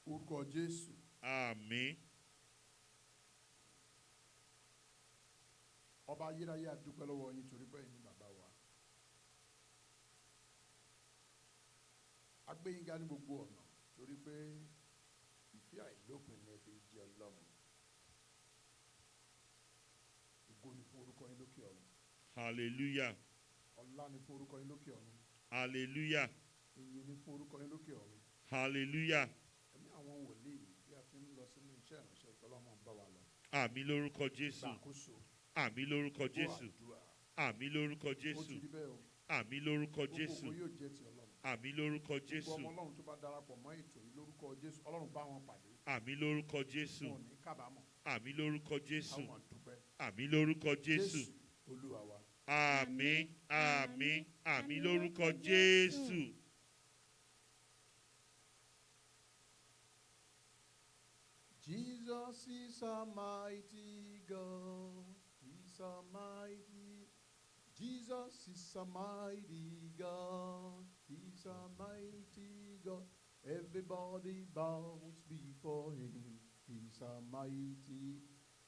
Orúkọ Jésù. Àmín. Ọba ayérayé a dúpẹ́ lọ́wọ́ yín torí pé ẹ̀yin bàbá wa. A gbé yín ga ní gbogbo ọ̀nà torí pé ìfẹ́ àìlópin ni ẹ fi jẹ́ Ọlọ́run. Ògo ni fún orúkọ yín lókè ọ̀run. Hallelujah. Ọlá ni fún orúkọ yín lókè ọ̀run. Hallelujah. Ìyìn ni fún orúkọ yín lókè ọ̀run. Hallelujah. Ẹ̀mí àwọn wòlíì bí a ti ń lọ sínú iṣẹ́ ìránṣẹ́ ìfọlọ́mọ bá wa lọ. Àmín lórúkọ Jésù. Ìgbàkóso. Àmín lórúkọ Jésù. Àdúrà. Àmín lórúkọ Ó ti Jésù. rí bẹ́ẹ̀ o. Àmín lórúkọ Gbogbo Jésù. ògo yóò jẹ́ ti Ọlọ́run. Àmín lórúkọ Gbogbo Jésù. ọmọ Ọlọ́run tó bá darapọ̀ mọ́ ètò yìí lórúkọ Jésù Ọlọ́run bá wọn pàdé. Àmín lórúkọ Jésù. Wọn ò ní kábàámọ̀. Àmín lórúkọ Jésù. Àwọn àdúpẹ́. Àmín lórúkọ Jésù. Olúwa wa. Àmín, àmín, àmín lórúkọ Jésù. Jesus is a mighty God. He's a mighty. Jesus is a mighty God. He's a mighty God. Everybody bows before him. He's a mighty.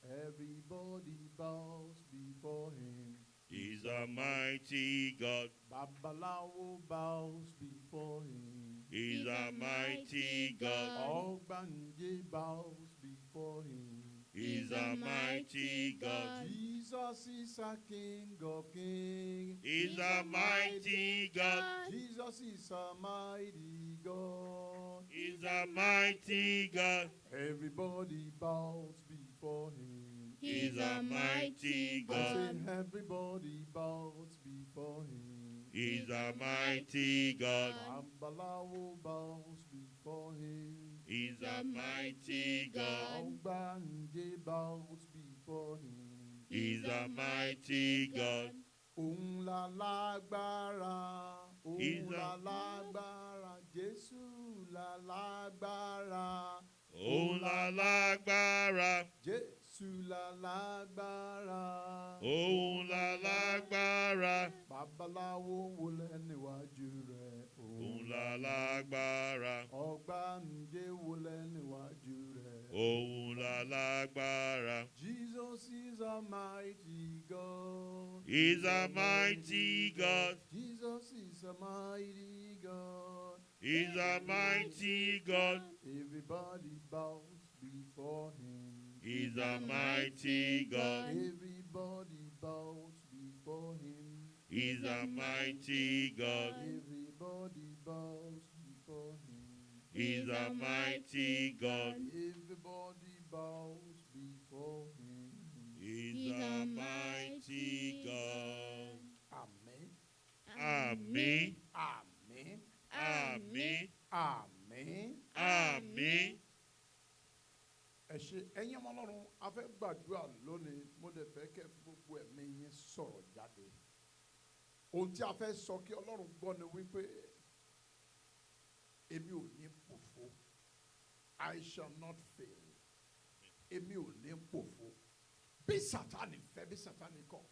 Everybody bows before him. He's a mighty God. Babalawo bows before him. He's a mighty God. Ogbanje bows before him. He's a mighty God. Jesus is a King of kings. He's a mighty God. Jesus is a mighty God. He's a mighty God. Everybody bows before him. He's a mighty I God. say everybody bows before him. He's a mighty God. Babalawo bows before him. He's a mighty God. Ogbanje bows before him. He's a mighty God. Òun la lágbára, He's òun a- la lágbára, Jésù la lágbára, Òun la lágbára. Jésù la lágbára. Òun la lágbára. Babaláwo wọlé níwájú rẹ̀, Òun la lágbára. Ọ̀gbàǹjẹ́ wọlé níwájú rẹ̀. Òun la lágbára. Jesus is a mighty God. He's a mighty God. Jesus is a mighty God. He's a mighty God. Everybody bows before him. He's a mighty God. Everybody bows before him. He's a mighty God. Everybody bows before him. He's a mighty God. Everybody bows before him. He's a mighty God. Amen. Àmín. Amen. Àmín. Amen. Àmín. Ẹ ṣé ẹ̀yin ọmọ Ọlọ́run a fẹ́ gbàdúrà lónìí mo dẹ̀ fẹ́ kẹ́ gbogbo ẹ̀mí yín sọ̀rọ̀ jáde. Ohun tí a fẹ́ sọ kí Ọlọ́run gbọ́ ni wípé èmi ò ní pòfo. I shall not fail. Èmi ò ní pòfo. Bí Sátánì fẹ́ bí Sátánì kọ̀,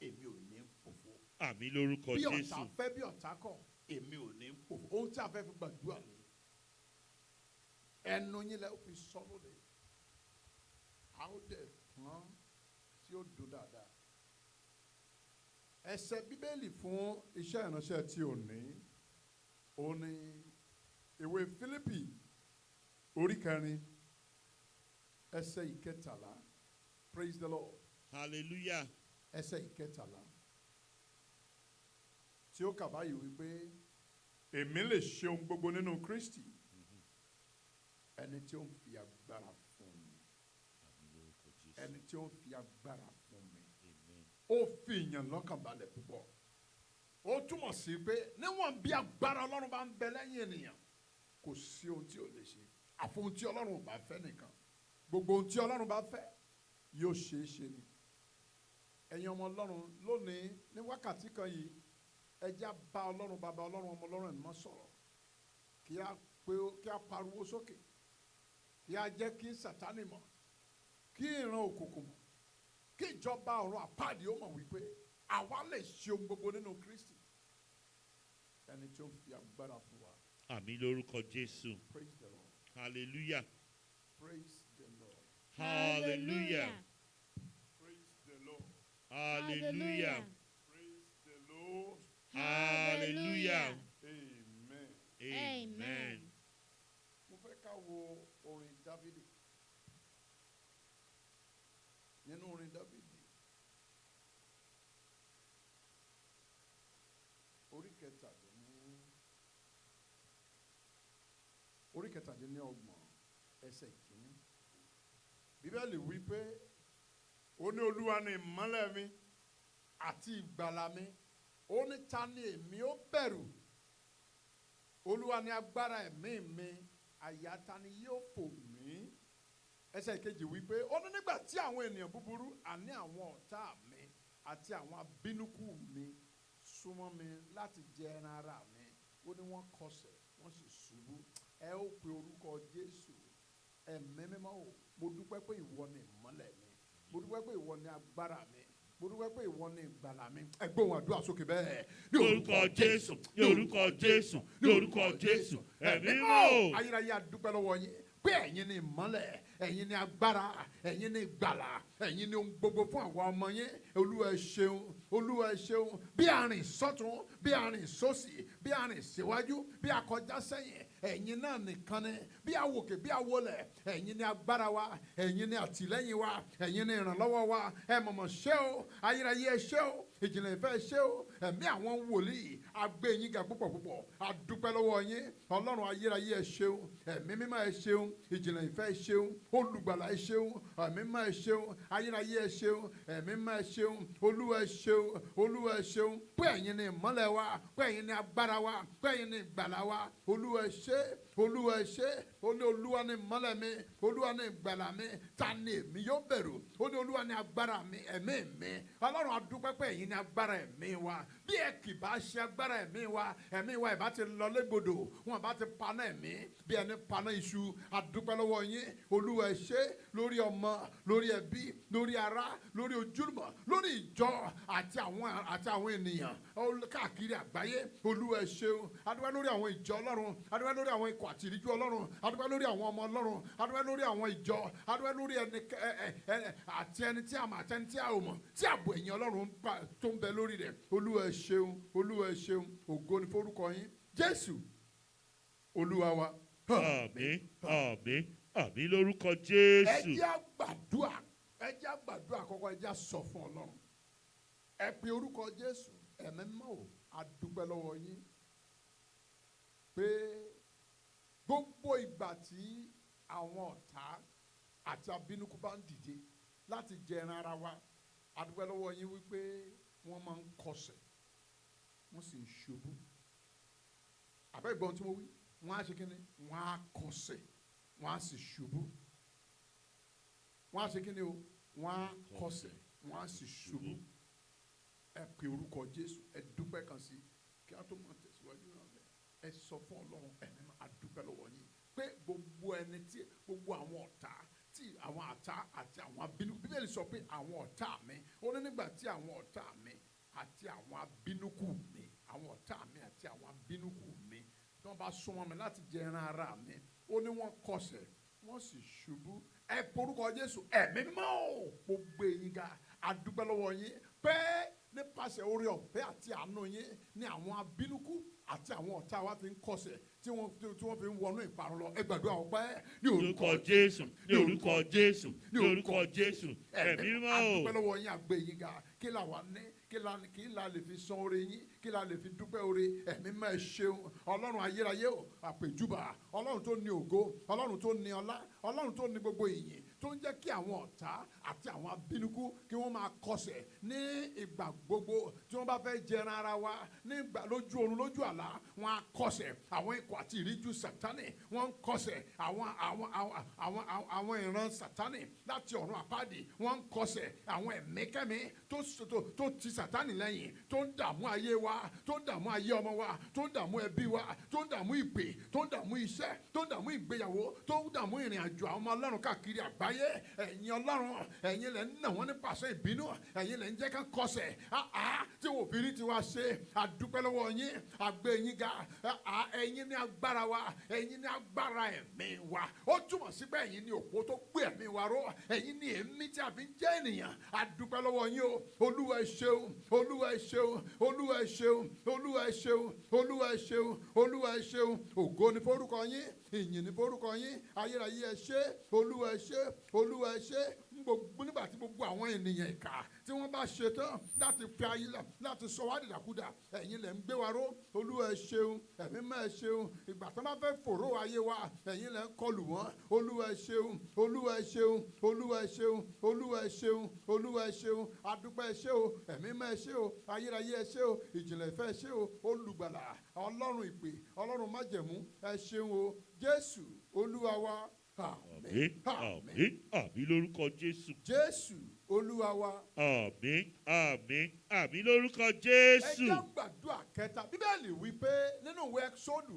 èmi ò ní pòfo. Àmín lórúkọ Bí ọ̀tá Jésù. fẹ́ bí ọ̀tá kọ̀, èmi ò ní pòfo. Ohun tí a fẹ́ fi gbàdúrà ni ẹnu yín lẹ́ fi sọ lónìí. A ó dẹ̀ pọ́n tí ó dùn dáadáa. Ẹsẹ̀ Bíbélì fún iṣẹ́ ìránṣẹ́ tí ò ní. Ó ní ìwé Fílípì orí 4 ẹsẹ̀ 13. Praise the Lord. Hallelujah. Ẹsẹ̀ 13. Tí ó kà báyìí wípé èmi lè ṣe ohun gbogbo nínú Kristi. Ẹni tí ó ń fi agbára fún mi. Àmín lórúkọ Jésù. Ẹni tí ó ń fi agbára fún mi. Amen. Ó fi ìyàn lọ́kàn balẹ̀ púpọ̀. Ó túmọ̀ sí pé níwọ̀n bí agbára Ọlọ́run bá ń bẹ lẹ́yìn ènìyàn kò sí ohun tí ò lè ṣe. Àfi ohun tí Ọlọ́run ò bá fẹ́ nìkan. Gbogbo ohun tí Ọlọ́run bá fẹ́ yóò ṣeé ṣe ni. Ẹ̀yin ọmọ Ọlọ́run lónìí ní wákàtí kan yìí ẹ jẹ́ á bá Ọlọ́run bàbá Ọlọ́run ọmọ Ọlọ́run ẹ̀mí mọ́ sọ̀rọ̀. Kí a pariwo sókè. Kí a jẹ́ kí Sátánì mọ̀. Kí ìran òkùnkùn mọ̀. Kí ìjọba ọ̀run àpáàdì ó mọ̀ wípé àwa lè ṣe ohun gbogbo nínú Kristi. Ẹni tí ó ń fi agbára fún wa. Àmín lórúkọ Jésù. Praise the Lord. Hallelujah. Praise the Lord. Hallelujah. Praise the Lord. Hallelujah. Praise the Lord. Hallelujah. Amen. Amen. Mo fẹ́ ká wo orin Dáfídì. Nínú orin Dáfídì. Orí kẹtàdínlọ́gbọ̀n ẹsẹ̀ ìkíní. Bíbélì wí pé ó ní Olúwa ni ìmọ́lẹ̀ mi àti ìgbàlà mi. Ó ní ta ni èmi ó bẹ̀rù. Olúwa ni agbára ẹ̀mí mi. Àyà ta ni yóò fò mí. Ẹsẹ̀ ìkejì wí pé ó ní nígbà tí àwọn ènìyàn búburú àní àwọn ọ̀tá mi àti àwọn abínúkù mi súnmọ́ mi láti jẹ ẹran ara mi. Ó ní wọ́n kọsẹ̀ wọ́n sì ṣubú. Ẹ ó pe orúkọ Jésù. Ẹ̀mí mímọ́ o, mo dúpẹ́ pé ìwọ ni ìmọ́lẹ̀ mi. Mo dúpẹ́ pé ìwọ ni agbára mi. Mo dúpẹ́ pé ìwọ ni ìgbàlà mi. Ẹ gbóhùn àdúrà sókè bẹ́ẹ̀. Ní orúkọ Jésù, ní orúkọ Jésù, ní orúkọ Jésù. Ẹ̀mí mímọ́. Ayérayé a dúpẹ́ lọ́wọ́ yín pé ẹ̀yin ni ìmọ́lẹ̀, ẹ̀yin ni agbára, ẹ̀yin ni ìgbàlà, ẹ̀yin ni ohun gbogbo fún àwa ọmọ yín. Olúwa ẹ ṣeun, Olúwa ẹ ṣeun. Bí a rìn sọ́tún, bí a rìn sósì, bí a rìn síwájú, bí a kọjá sẹ́yìn, ẹ̀yin náà nìkan ni. Bí a wòkè, bí a wọlẹ̀, ẹ̀yin ni agbára wa, ẹ̀yin ni àtìlẹ́yìn wa, ẹ̀yin ni ìrànlọ́wọ́ wa. Ẹ mọ̀mọ́ ṣé o, ayérayé ẹ ṣé o, ìjìnlẹ̀ ìfẹ́ ṣé o, ẹ̀mí àwọn wòlíì a gbé yín ga púpọ̀ púpọ̀. A dúpẹ́ lọ́wọ́ yín, Ọlọ́run ayérayé ẹ ṣeun, ẹ̀mí mímọ́ ẹ ṣeun, ìjìnlẹ̀ ìfẹ́ ẹ ṣeun, olùgbàlà ẹ ṣeun, ẹ̀mí mímọ́ ẹ ṣeun, ayérayé ẹ ṣeun, ẹ̀mí mímọ́ ẹ ṣeun, Olúwa ẹ ṣeun, Olúwa ẹ ṣeun. Pé ẹ̀yin ni ìmọ́lẹ̀ wa, pé ẹ̀yin ni agbára wa, pé ẹ̀yin ni ìgbàlà wa. Olúwa ẹ ṣé, Olúwa ẹ ṣé. Ó ní Olúwa ni ìmọ́lẹ̀ mi, Olúwa ni ìgbàlà mi. Ta ni èmi yóò bẹ̀rù? Ó ní Olúwa ni agbára mi, ẹ̀mí mi. Ọlọ́run a dúpẹ́ pé ẹ̀yin ni agbára ẹ̀mí wa. Bí ẹ kì bá ṣe agbára ẹ̀mí wa ìbá ti lọ légbodò, wọn bá ti paná ẹ̀mí bí ẹni paná iṣu. A dúpẹ́ lọ́wọ́ yín, Olúwa ẹ ṣé, lórí ọmọ, lórí ẹbí, lórí ará, lórí ojúlùmọ̀, lórí ìjọ àti àwọn ènìyàn káàkiri àgbáyé. Olúwa ẹ ṣeun. A dúpẹ́ lórí àwọn ìjọ Ọlọ́run, a dúpẹ́ lórí àwọn ikọ̀ àti ìríjú Ọlọ́run, a dúpẹ́ lórí àwọn ọmọ Ọlọ́run, a dúpẹ́ lórí àwọn ìjọ, a dúpẹ́ lórí ẹni tí a mọ̀ àti ẹni tí a ò mọ̀, tí ààbò ẹ̀yìn Ọlọ́run tó ń bẹ lórí rẹ̀. Olúwa ẹ ṣeun, Olúwa ẹ ṣeun. Ògo ni forúkọ yín, Jésù Olúwa wa. Àmín, àmín, àmín lórúkọ Jésù. Ẹ jẹ́ á gbàdúrà, àkọ́kọ́ ẹ jẹ́ á sọ fún Ọlọ́run. Ẹ pe orúkọ Jésù, ẹ̀mí mímọ́ o, a dúpẹ́ lọ́wọ́ yín pé gbogbo ìgbà tí àwọn ọ̀tá àti abínúkú bá ń dìde láti jẹ ẹran ara wa, a dúpẹ́ lọ́wọ́ yín wípé wọ́n máa ń kọsẹ̀, wọ́n sì ń ṣubú. Àbẹ́ ìgbọ́n tí mo wí, wọ́n á ṣe kí ni? Wọ́n á kọsẹ̀, wọ́n á sì ṣubú. Wọ́n á ṣe kí ni o? Wọ́n á kọsẹ̀, wọ́n á sì ṣubú. Ẹ pe orúkọ Jésù, ẹ dúpẹ́ kan sí kí a tó máa tẹ̀síwájú náà lẹ̀. Ẹ sọ fún Ọlọ́run, ẹ̀mí máa dúpẹ́ lọ́wọ́ yín pé gbogbo àwọn ọ̀tá tí àwọn ọ̀tá àti àwọn abínúkú, Bíbélì sọ pé àwọn ọ̀tá mi, ó ní nígbà tí àwọn ọ̀tá mi àti àwọn abínúkú mi, àwọn ọ̀tá mi àti àwọn abínúkú mi tí wọ́n bá súnmọ́ mi láti jẹ ẹran ara mi, ó ní wọ́n kọsẹ̀ wọ́n sì ṣubú. Ẹ porúkọ Jésù, ẹ̀mí mímọ́ mo gbé yín ga. A dúpẹ́ lọ́wọ́ yín pé nípasẹ̀ oore ọ̀fẹ́ àti àánú yín ni àwọn abínúkú àti àwọn ọ̀tá wa fi ń kọsẹ̀ tí wọ́n fi ń wọnú ìparun lọ. Ẹ gbàdúrà ọpẹ́ ní orúkọ Jésù, ní orúkọ Jésù, ní orúkọ Jésù. Ẹ̀mí mímọ́ o. A dúpẹ́ lọ́wọ́ yín, a gbé yín ga. Kí la wà ní? Kí la lè fi san oore yín? Kí la lè fi dúpẹ́ oore? Ẹ̀mí mímọ́ ẹ ṣeun. Ọlọ́run ayérayé o, àpèjúbà. Ọlọ́run tó ní ògo, Ọlọ́run tó ní ọlá, Ọlọ́run tó ní gbogbo ìyìn, tó ń jẹ́ kí àwọn ọ̀tá àti àwọn abínúkú kí wọ́n máa kọsẹ̀ ní ìgbà gbogbo tí wọ́n bá fẹ́ jẹran ara wa nígbà lójú oorun lójú àlá, wọ́n á kọsẹ̀. Àwọn ikọ̀ àti ìríjú Sátánì wọ́n ń kọsẹ̀. Àwọn ìran Sátánì láti ọ̀run àpáàdì wọ́n ń kọsẹ̀. Àwọn ẹ̀míkẹ́mí tó ti Sátánì lẹ́yìn, tó ń dààmú ayé wa, tó ń dààmú ayé ọmọ wa, tó ń dààmú ẹbí wa, tó ń dààmú ìpè, tó ń dààmú iṣẹ́, tó ń dààmú ìgbéyàwó, tó ń dààmú ìrìn àjò àwọn ọmọ Ọlọ́run káàkiri àgbáyé. àgbáyé ẹ̀yin ọlọ́run ẹ̀yin lẹ̀ ń nà wọ́n ní pàṣẹ ìbínú ẹ̀yin lẹ̀ ń jẹ́ ká kọsẹ̀ tí wò fi rí tiwa ṣe àdúpẹ́ lọ́wọ́ yín àgbẹ̀ yín ga ẹ̀yin ní agbára wa ẹ̀yin ní agbára ẹ̀mí wa ó túmọ̀ sí pé ẹ̀yin ní òpó tó gbé ẹ̀mí wa ró ẹ̀yin ní èémí tí a fi ń jẹ́ ènìyàn àdúpẹ́ lọ́wọ́ yín o olúwa ẹ ṣeun olúwa ẹ ṣeun olúwa ẹ ṣeun olúwa ẹ ṣeun olúwa ẹ ṣeun olúwa ẹ ṣeun ògo ni forúkọ yín ìyìn ni forúkọ yín ayérayé ẹ ṣé olúwa ẹ ṣé olúwa ẹ ṣé nígbà tí gbogbo àwọn ènìyàn ìkà tí wọ́n bá ṣe tán láti fi ayé láti sọ wá dìdàkudà ẹ̀yin lẹ̀ ń gbé wa ró olúwa ẹ ṣeun ẹ̀mí mọ́ ẹ ṣeun ìgbà tí wọ́n bá fẹ́ fòró ayé wa ẹ̀yin lẹ̀ ń kọlù wọ́n olúwa ẹ ṣeun olúwa ẹ ṣeun olúwa ẹ ṣeun olúwa ẹ ṣeun olúwa ẹ ṣeun adúpẹ́ ẹ ṣé o ẹ̀mí mọ́ ẹ ṣé o ayérayé ẹ ṣé o ìjìnlẹ̀ ìfẹ́ ẹ ṣé o olùgbàlà ọlọ́run ìpè ọlọ́run májẹ̀mú ẹ ṣeun o jésù olúwa wa. Àmín, àmín, àmín lórúkọ Jésù. Jésù olúwa wa. Àmín, àmín, àmín lórúkọ Jésù. Ẹ jẹ́ gbàdúrà kẹta. Bíbélì wí pé nínú ìwé Ẹ́kísódù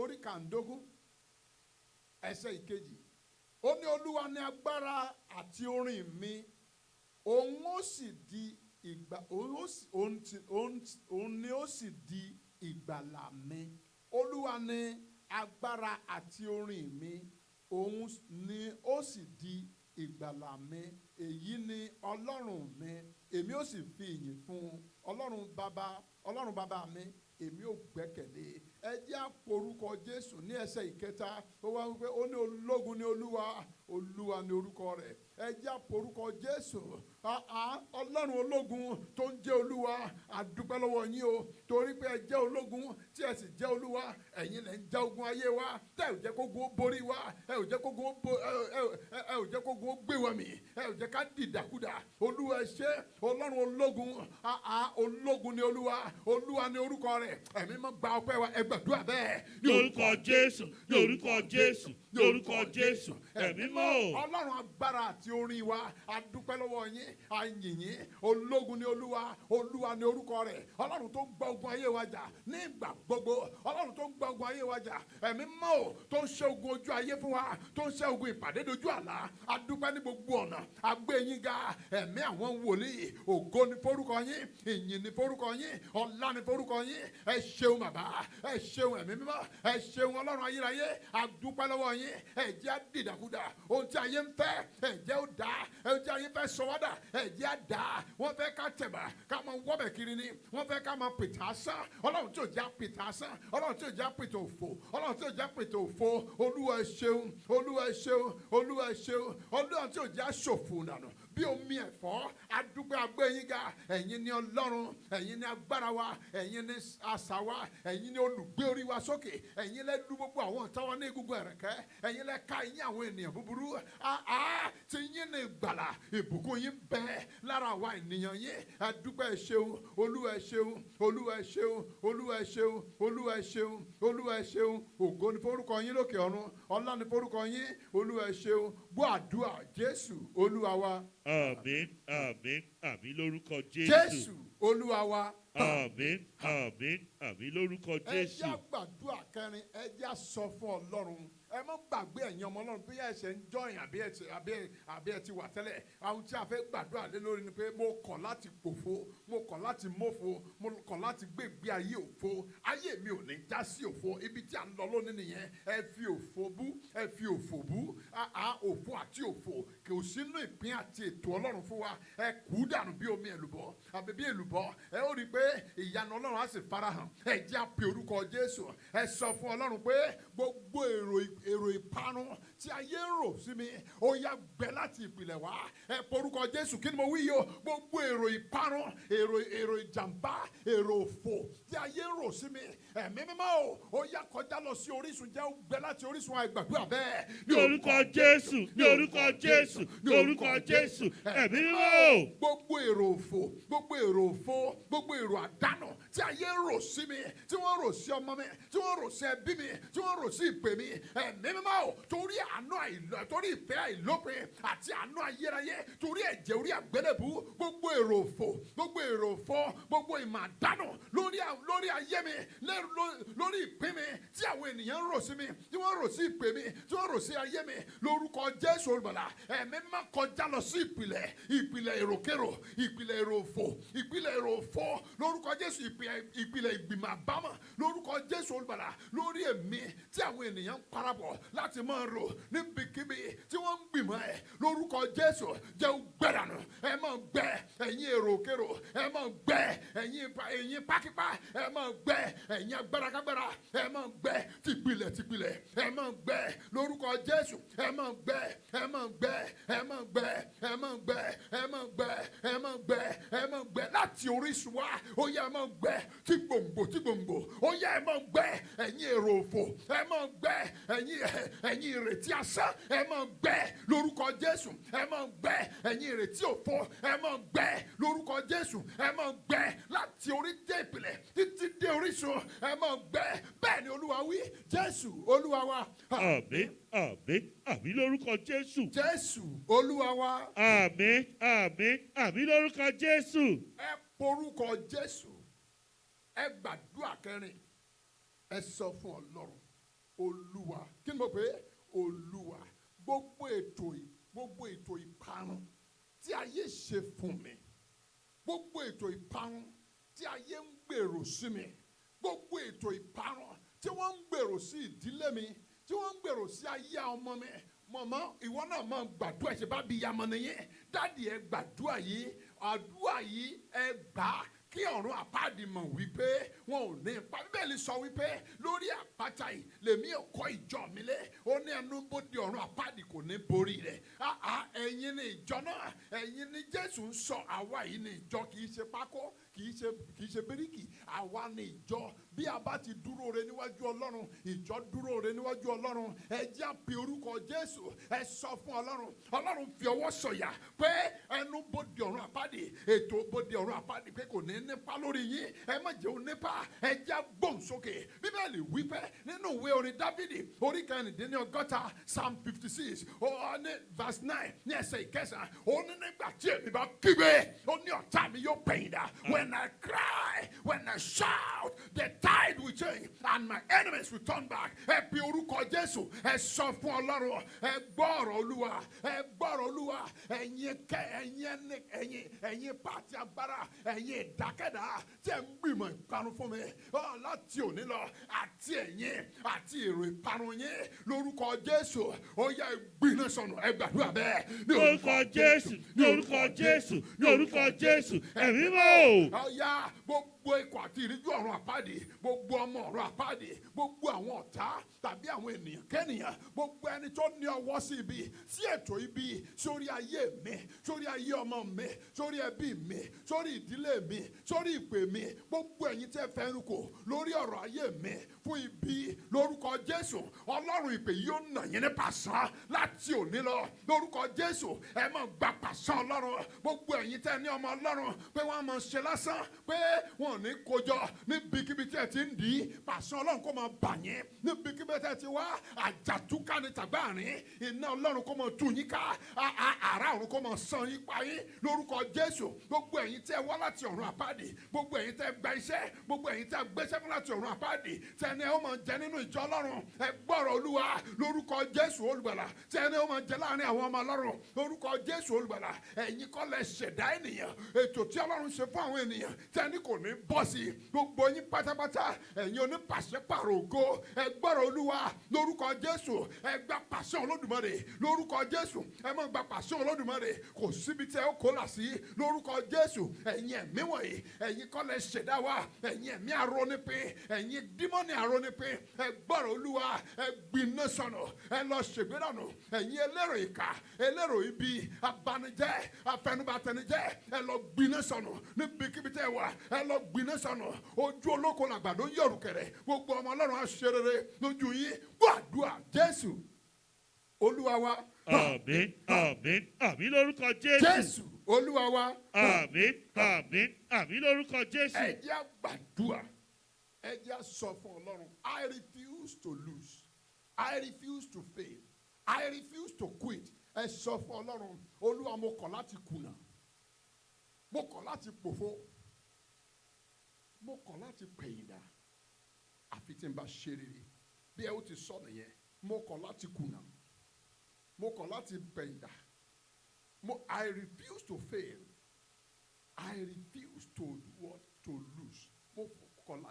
orí kàndógún ẹsẹ̀ ìkejì. Ó ní olúwa ní agbára àti orin mi. Òun ó sì di ìgbà òun ni ó sì di ìgbàlà mi. Olúwa ní agbára àti orin mi. Òun ni ó sì di ìgbàlà mi èyí ni ọlọ́run mi èmi ó sì fi ìyìn fún ọlọ́run bàbá mi èmi ò gbẹ́kẹ̀lé ẹ jẹ́ àporúkọ Jésù ní ẹsẹ̀ ìkẹta ó wá wípé ó ní ológun ní olúwa ní orúkọ rẹ̀ ẹ jẹ́ àporúkọ Jésù ọlọ́run ológun tó ń jẹ́ olúwa àdúpẹ́ lọ́wọ́ yín o torí pé ẹ jẹ́ ológun tí ẹ sì jẹ́ olúwa ẹ̀yin lẹ̀ ń já ogun ayé wa tẹ́ ò jẹ́ kógun ó borí wa ẹ ò jẹ́ kógun ó gbé wa mì ẹ ò jẹ́ ká dìdàkudà olúwa ẹ ṣé ọlọ́run ológun ni olúwa ní orúkọ rẹ̀ ẹ̀mí mọ́ gba ọpẹ́ wa ẹ gbàdúrà bẹ́ẹ̀. ní orúkọ Jésù ní orúkọ Jésù ní orúkọ Jésù ẹ̀mí mọ́. ọlọ́run agbára àti orin wa adúpẹ́ lọ́wọ́ yín àyìnyín ológun ni olúwa ní orúkọ rẹ̀ ọlọ́run tó ń gba ogun ayé wa jà ní ìgbà gbogbo ọlọ́run tó ń gba ogun ayé wa jà ẹ̀mí mọ́ tó ń ṣe ogun ojú ayé fún wa tó ń ṣe ogun ìpàdé dojú àlá adúpẹ́ ní gbogbo ọ̀nà agbé yín ga ẹ̀mí àwọn wòlíì ògo ni forúkọ yín ìyìn ni forúkọ yín ọlá ni forúkọ yín ẹ ṣeun bàbá ẹ ṣeun ẹ̀mí mímọ́ ẹ ṣeun ọlọ́run ayérayé adúpẹ́ lọ́wọ́ yín ẹ jẹ́ á dìdàkudà ohun tí ayé ń fẹ́ ẹ jẹ́ ó dá ohun tí ayé fẹ́ sọ wá dà ẹ jẹ́ á dá wọ́n fẹ́ ká tẹ̀bà ká máa wọ́bẹ̀ kiri ni wọ́n fẹ́ ká máa pètè asán ọlọ́run tí ò já pètè asán ọlọ́run tí ò já pètè òfò ọlọ́run tí ò já pètè òfò olúwa ẹ ṣeun olúwa ẹ ṣeun olúwa ẹ ṣeun ọlọ́run tí ò já ṣòfò dànù bí omi ẹ̀fọ́ adúpẹ́ agbẹ́yìn ga ẹ̀yin ni ọlọ́run ẹ̀yin ni agbára wa ẹ̀yin ni àṣà wa ẹ̀yin ni olùgbé orí wa sókè ẹ̀yin lẹ lù gbogbo àwọn ọ̀tá wa ní egungun ẹ̀rẹ̀kẹ́ ẹ̀yin lẹ ká yín àwọn ènìyàn búburú tí yín ní ìgbàlà ìbùkún yín bẹ lára àwa ènìyàn yín adúpẹ́ ẹ ṣeun olúwa ẹ ṣeun olúwa ẹ ṣeun olúwa ẹ ṣeun olúwa ẹ ṣeun olúwa ẹ ṣeun ògo ni forúkọ yín lókè ọ̀run ọlá ni forúkọ yín olúwa ẹ ṣeun gbọ́ àdúrà Jésù olúwa wa. Àmín, àmín, àmín lórúkọ Jésù. Jésù olúwa wa. Àmín, àmín, àmín lórúkọ Jésù. ẹ jẹ́ àgbàdua kẹrin ẹ jẹ́ àsọ fún Ọlọ́run ẹ má gbàgbé ẹ̀yin ọmọ Ọlọ́run bí ẹ ṣe ń jọyìn àbí ẹ ti wà tẹ́lẹ̀ àwọn tí a fẹ́ gbàdúrà lé lórí ni pé mo kọ̀ láti pòfo mo kọ̀ láti mófo mo kọ̀ láti gbégbé ayé òfo ayé mi ò ní já sí òfo ibi tí a ń lọ lónìí nìyẹn ẹ fi òfo bú ẹ fi òfo bú òfo àti òfo kò sínú ìpín àti ètò Ọlọ́run fún wa ẹ kú dànù bí omi èlùbọ́ àbí bí èlùbọ́ ẹ ó rí i pé ìyanu Ọlọ́run á sì farahàn ẹ jẹ́ àpè orúkọ Jésù ẹ sọ fún Ọlọ́run pé gbogbo èrò ìparun tí ayé ń rò sí mi ó yá gbẹ láti ìpìlẹ̀ wá ẹ porúkọ Jésù kí ni mo wí yìí o gbogbo èrò ìparun èrò ìjàmbá èrò òfò tí ayé ń rò sí mi ẹ̀mí mímọ́ ó yá kọjá lọ sí orísun jẹ́ gbẹ láti orísun àìgbàdúrà bẹ́ẹ̀. ní orúkọ Jésù ní orúkọ Jésù ní orúkọ Jésù ẹ̀mí mímọ́. gbogbo èrò òfò gbogbo èrò òfò gbogbo èrò àdánù tí ayé ń rò sí mi tí wọ́n rò sí ọmọ mi tí wọ́n rò sí ẹbí mi tí wọ́n rò sí ìpè mi ẹ̀mí mímọ́ torí torí ìfẹ́ àìlópin àti àánú ayérayé torí ẹ̀jẹ̀ orí àgbélébù gbogbo èrò òfò gbogbo ìmọ̀ àdánù lórí ayé mi lórí ìpín mi tí àwọn ènìyàn ń rò sí mi tí wọ́n rò sí ìpè mi tí wọ́n rò sí ayé mi lórúkọ Jésù olùgbàlà ẹ̀mí má kọjá lọ sí ìpìlẹ̀ èròkérò ìpìlẹ̀ èrò òfò lórúkọ Jésù ìpìlẹ̀ ìgbìmọ̀ àbámọ̀ lórúkọ Jésù olùgbàlà lórí èmi tí àwọn ènìyàn ń parapọ̀ láti máa rò níbikíbi tí wọ́n ń gbìmọ̀ ẹ̀ lórúkọ Jésù jẹ́ gbẹ̀dànù ẹ máa gbẹ ẹ̀yin èròkérò ẹ máa gbẹ ẹ̀yin pákípá ẹ máa gbẹ ẹ̀yin agbárakágbára ẹ máa gbẹ tìpìlẹ̀ ẹ máa gbẹ lórúkọ Jésù ẹ máa gbẹ ẹ máa gbẹ ẹ máa gbẹ ẹ máa gbẹ ẹ máa gbẹ ẹ máa gbẹ ẹ máa gbẹ láti orísun wá ó yẹ ẹ máa gbẹ tí gbòǹgbò ó yẹ ẹ máa gbẹ ẹ̀yin èrò òfò ẹ máa gbẹ ẹ̀yin ìrètí asán ẹ máa gbẹ lórúkọ Jésù ẹ máa gbẹ ẹ̀yin ìrètí òfò ẹ máa gbẹ lórúkọ Jésù ẹ máa gbẹ láti orí dé ìpìlẹ̀ títí dé orísun ẹ máa gbẹ bẹ́ẹ̀ ni Olúwa wí Jésù Olúwa wa. Àmín, àmín, àmín lórúkọ Jésù. Jésù Olúwa wa. Àmín, àmín, àmín lórúkọ Jésù. Ẹ porúkọ Jésù. Ẹ gbàdúrà kẹrin. Ẹ sọ fún Ọlọ́run. Olúwa. Kí ni mo pè é? Olúwa. Gbogbo ètò ìparun tí ayé ṣe fún mi. Gbogbo ètò ìparun tí ayé ń gbèrò sí mi. Gbogbo ètò ìparun tí wọ́n ń gbèrò sí ìdílé mi. Tí wọ́n ń gbèrò sí ayé ọmọ mi. Mọ̀mọ́ ìwọ náà máa gbàdúrà ṣe bá bí yamọ nìyẹn. Dádì ẹ gbàdúrà yìí. Àdúrà yìí ẹ gbà kí ọ̀run àpáàdì mọ̀ wípé wọn ò ní ipa. Bíbélì sọ wípé lórí àpáta yìí lèmi ò kọ́ ìjọ mi lé. Ó ní ẹnubodè ọ̀run àpáàdì kò ní borí rẹ̀. Ẹ̀yin ni ìjọ náà. Ẹ̀yin ni Jésù ń sọ. Àwa yìí ni ìjọ kì í ṣe pákó kì í ṣe bíríkì. Àwa ni ìjọ. Bí a bá ti dúró re níwájú Ọlọ́run ìjọ dúró re níwájú Ọlọ́run ẹ jẹ́ á pe orúkọ Jésù ẹ sọ fún Ọlọ́run. Ọlọ́run fi ọwọ́ sọ̀yà pé ẹnubodè ọ̀run àpáàdì ètò bodè ọ̀run àpáàdì pé kò ní nípa lórí yín ẹ má jẹ́ ó nípa ẹ jẹ́ gbóhùn sókè. Bíbélì wípé nínú ìwé orin Dáfídì orí kẹrìndínlọ́gọ́ta Psalm 56 ó ní verse 9 ní ẹsẹ̀ ìkẹsàn ó ní nígbà tí èmi bá kígbe ó ní ọ̀tá mi yóò pẹ̀yìn dà. When I cry, when I shout, the tide will change and my enemies will turn back. Ẹ pe orúkọ Jésù ẹ sọ fún Ọlọ́run ẹ gbọ́ ọ̀rọ̀ Olúwa ẹ gbọ́ ọ̀rọ̀ Olúwa ẹ̀yin pàtí agbára ẹ̀yin ìdákẹ́dá tí ẹ ń gbìmọ̀ ìparun fún mi láti òní lọ àti ẹ̀yin àti èrò ìparun yín lórúkọ Jésù ó yá ìgbiná sọnù ẹ gbàdúrà bẹ́ẹ̀. Lórúkọ Jésù, lórúkọ Jésù, lórúkọ Jésù, ẹ̀mí mọ́. Ó yá gbogbo ikọ̀ àti ìríjú ọ̀run àpáàdì gbogbo ọmọ ọ̀run àpáàdì gbogbo àwọn ọ̀tá tàbí àwọn ènìyàn kẹ́nìyàn gbogbo ẹni tó ní ọwọ́ sí ibi sí ètò ibi sórí ayé mi sórí ayé ọmọ mi sórí ẹbí mi sórí ìdílé mi sórí ìpè mi gbogbo ẹ̀yin tẹ́ fẹ́nu kò lórí ọ̀rọ̀ ayé mi fún ibi lórúkọ Jésù Ọlọ́run ìpè yóò nà yín ní pàṣán láti òní lọ lórúkọ Jésù ẹ máa gba pàṣán Ọlọ́run gbogbo ẹ̀yin tẹ́ ní ọmọ Ọlọ́run pé wọ́n á máa ṣe lásán pé wọn ò ní kójọ níbikíbi tí ẹ ti ń dì í pàṣán Ọlọ́run kó máa bà yín níbikíbi tí ẹ ti wá àjàtúkà ní tàgbáàrin iná Ọlọ́run kó máa tú yín ká àrá ọ̀run kó máa san yín pa yín lórúkọ Jésù gbogbo ẹ̀yin tẹ́ wá láti ọ̀run àpáàdì gbogbo ẹ̀yin tẹ́ gba iṣẹ́ gbogbo ẹ̀yin tẹ́ gbéṣẹ́ fún láti ọ̀run àpáàdì tẹ́ni ẹ ó máa jẹ nínú ìjọ Ọlọ́run ẹ gbọ́rọ̀ Olúwa lórúkọ Jésù olùgbàlà tẹ́ni ẹ ó máa jẹ láàrin àwọn ọmọ Ọlọ́run lórúkọ Jésù olùgbàlà ẹ̀yin kọ́ lẹ ṣẹ̀dá ènìyàn ètò tí Ọlọ́run ṣe fún àwọn ènìyàn tẹ́ni kò ní bọ́ sí i gbogbo yín pátápátá ẹ̀yin onípàṣẹpàrọ̀ ògo ẹ gbọ́rọ̀ Olúwa lórúkọ Jésù ẹ gba pàṣẹ Olódùmarè lórúkọ Jésù ẹ máa gba pàṣẹ Olódùmarè kò síbi tẹ́ ó kó là sí lórúkọ Jésù ẹ̀yin ẹ̀mí wọ̀nyí ẹ̀yin kọ́ lẹ ṣẹ̀dá wa ẹ̀yin ẹ̀mí arónípin ẹ̀yin dímọ́nì arónípin ẹ gbọ́rọ̀ Olúwa ẹ gbiná sọnù ẹ lọ ṣègbédànù ẹ̀yin elérò ìkà elérò ibi abanijẹ́ afẹnubatẹnijẹ́ ẹ lọ gbiná sọnù níbikíbi tẹ́ wà ẹ lọ gbiná sọnù ojú olóko làgbàdo yọrù kẹrẹ gbogbo ọmọ Ọlọ́run á ṣe rere lójú yín gbàdúrà Jésù Olúwa wa. Àmín, àmín, àmín lórúkọ Jésù. Jésù Olúwa wa. Àmín, àmín, àmín lórúkọ Jésù. Ẹ jẹ́ á gbàdúrà ẹ jẹ́ á sọ fún Ọlọ́run I refuse to lose I refuse to fail I refuse to quit. Ẹ sọ fún Ọlọ́run, Olúwa mo kọ̀ láti kùnà. Mo kọ̀ láti pòfo. Mo kọ̀ láti pẹ̀yìndà. Àfi tí n bá ṣe rere. Bí ẹ ó ti sọ nìyẹn, mo kọ̀ láti kùnà. Mo kọ̀ láti pẹ̀yìndà. I refuse to fail. I refuse to what? To lose. Mo kọ̀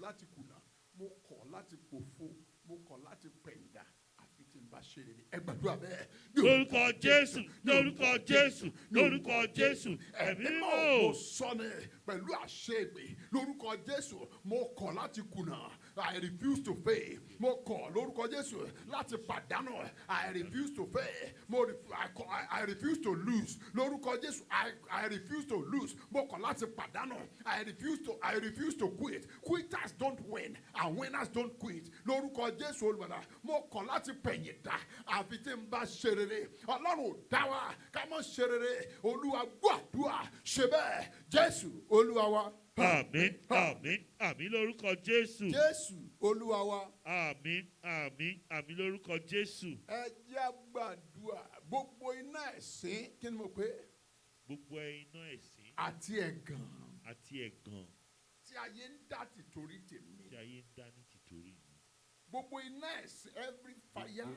láti kùnà. Mo kọ̀ láti pòfo. Mo kọ̀ láti pẹ̀yìndà. Àfi tí n bá ṣe rere. Ẹ gbàdúrà bẹ́ẹ̀. Lórúkọ Jésù, lórúkọ Jésù, lórúkọ Jésù, ẹ̀mí mímọ́ mo o. sọ ni pẹ̀lú àṣẹ ìpè lórúkọ Jésù mo kọ̀ láti kùnà. I refuse to fail. Mo kọ̀ lórúkọ Jésù láti pàdánù. I refuse to fail. I refuse to lose. Lórúkọ Jésù I refuse to lose. Mo kọ̀ láti pàdánù. I refuse to quit. Quitters don't win and winners don't quit. Lórúkọ Jésù olùbàdàn mo kọ̀ láti pẹ̀yìn dà. Àfi tí n bá ṣe rere. Ọlọ́run ò dá wa ká mọ̀ ṣe rere. Olúwa gbọ́ àdúrà ṣe bẹ́ẹ̀. Jésù olúwa wa. Àmín, àmín, àmín lórúkọ Jésù. Jésù olúwa wa. Àmín, àmín, àmín lórúkọ Jésù. Ẹ jẹ́ gbàdúrà gbogbo iná ẹ̀sín kí ni mo pè? Gbogbo iná ẹ̀sín Àti ẹ̀gàn àti ẹ̀gàn tí ayé ń dá tìtorí tèmi. tí ayé ń dá ní tìtorí mi. Gbogbo iná ẹ̀sín every fire.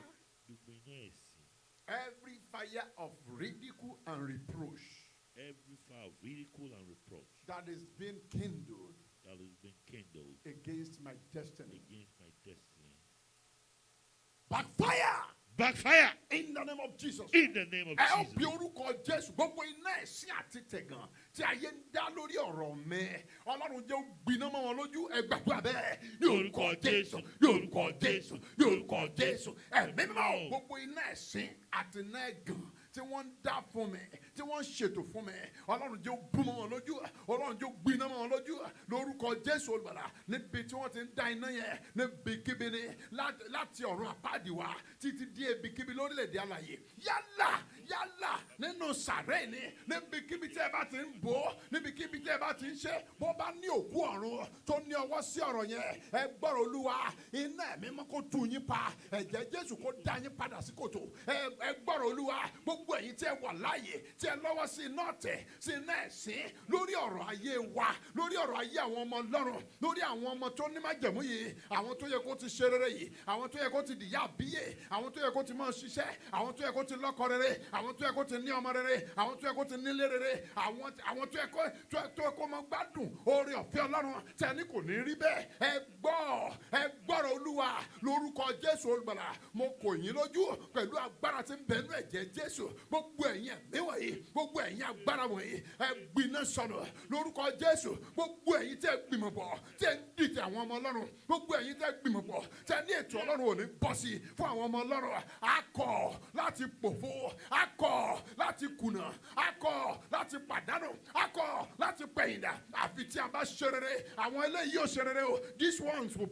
Gbogbo iná ẹ̀sín. Every fire of ridicule and reproach Every fire of ridicule and reproach that is being kindled that has been kindled against my destiny. against my destiny. Backfire Backfire in the name of Jesus. in the name of Ẹ ó Jesus. bí orúkọ Jésù gbogbo iná ẹ̀sín àti tẹ̀gàn tí ayé ń dá lórí ọ̀rọ̀ mi. Ọlọ́run jẹ́ ó gbiná mọ́ wọn lójú ẹ gbàdúrà bẹ́ẹ̀. Ní orúkọ Jésù, ní orúkọ Jésù, ní orúkọ Jésù. Ẹ̀mí mímọ́ gbogbo iná ẹ̀sín àti iná ẹ̀gàn tí wọ́n ń dá fún mi tí wọ́n ń ṣètò fún mi. Ọlọ́run jẹ́ ó bú mọ́ wọn lójú. Ọlọ́run jẹ́ ó gbiná mọ́ wọn lójú. Lórúkọ Jésù olùbàdà níbi tí wọ́n ti ń dá iná yẹn níbikíbi ni láti ọ̀run àpáàdì wá títí di ibikíbi lórílẹ̀‐èdè alààyè. Yálà nínú sàrẹ́ ni níbikíbi tí ẹ bá ti ń bò níbikíbi tí ẹ bá ti ń ṣe bó bá ní òkú ọ̀run tó ní ọwọ́ sí ọ̀rọ̀ yẹn ẹ gbọ́rọ̀ Olúwa iná ẹ̀mí mọ́ kó tú yín pa ẹ̀jẹ̀ Jésù kó dá yín padà sí kòtò ẹ gbọ́rọ̀ Olúwa gbogbo ẹ̀yin tí ẹ wà láàyè tí ẹ lọ́wọ́ sí iná ọ̀tẹ̀ sí iná ẹ̀sín lórí ọ̀rọ̀ ayé wa lórí ọ̀rọ̀ ayé àwọn ọmọ Ọlọ́run lórí àwọn ọmọ tó ní májẹ̀mú yìí àwọn tó yẹ kó ti ṣe rere yìí àwọn tó yẹ kó ti dìyà àbíyè àwọn tó yẹ kó ti máa ṣiṣẹ́ àwọn tó yẹ kó ti lọ́kọ rere àwọn tó yẹ kó ti ní ọmọ rere àwọn tó yẹ kó ti nílé rere àwọn tó yẹ kó máa gbádùn oore ọ̀fẹ́ Ọlọ́run tẹ̀ní kò ní rí bẹ́ẹ̀ ẹ gbọ́rọ̀ Olúwa lórúkọ Jésù olùgbàlà mo kò yín lójú pẹ̀lú agbára tí ń bẹ nínú ẹ̀jẹ̀ Jésù gbogbo ẹ̀yin ẹ̀mí wọ̀nyí gbogbo ẹ̀yin agbára wọ̀nyí ẹ gbiná sọnù lórúkọ Jésù gbogbo ẹ̀yin tẹ́ gbìmọ̀ pọ̀ tẹ́ ń dìtẹ̀ àwọn ọmọ Ọlọ́run gbogbo ẹ̀yin tẹ́ gbìmọ̀ pọ̀ tẹ́ ní ètò Ọlọ́run ò ní bọ́ sí fún àwọn ọmọ Ọlọ́run akọ̀ láti pòfo akọ̀ láti kùnà akọ̀ láti pàdánù akọ̀ láti pẹ̀yìndà àfi tí a bá ṣe rere àwọn eléyìí ò ṣe rere o these ones will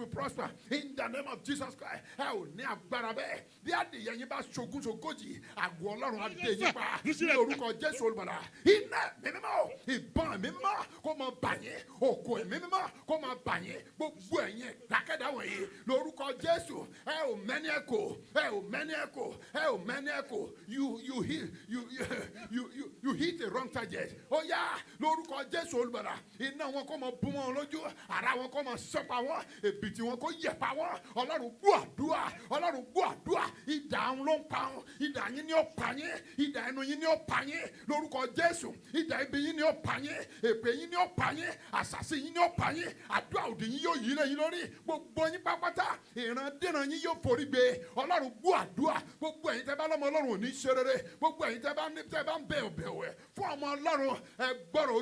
prosper in the name of Jesus Christ ẹ ò ní agbára bẹ́ẹ̀ bí adìyẹ yín bá ṣogún ṣogójì àgọ́ Ọlọ́run á dé yín pa ní orúkọ Jésù olùbàdà iná mímọ́ ìbọn mímọ́ kó máa bà yín òkò mímọ́ kó máa bà yín gbogbo ẹ̀yin dákẹ́dá wọ̀nyí lórúkọ Jésù ẹ ò mẹ́ni ẹ̀kọ́ you hit a wrong target ó yá lórúkọ Jésù olùbàdà iná wọn kó máa bú wọn lójú ara wọn kó máa sọ́pa wọn èbìtì wọn kó yẹ̀pa wọn Ọlọ́run gbọ́ àdúrà idà ń ló ń pa wọn idà yín ni ó pa yín idà ẹnu yín ni ó pa yín lórúkọ Jésù idà ibi yín ni ó pa yín èpè yín ni ó pa yín àṣàsí yín ni ó pa yín àdúrà òdì yín yóò yí lẹ́yìn lórí gbogbo yín pápátá ìrandíran yín yóò forí gbé Ọlọ́run gbọ́ àdúrà gbogbo ẹ̀yin tẹ́ bá lọ́mọ Ọlọ́run ò ní ṣe rere gbogbo ẹ̀yin tẹ́ bá ń bẹ̀wẹ̀ fún ọmọ Ọlọ́run ẹ gbọ́rọ̀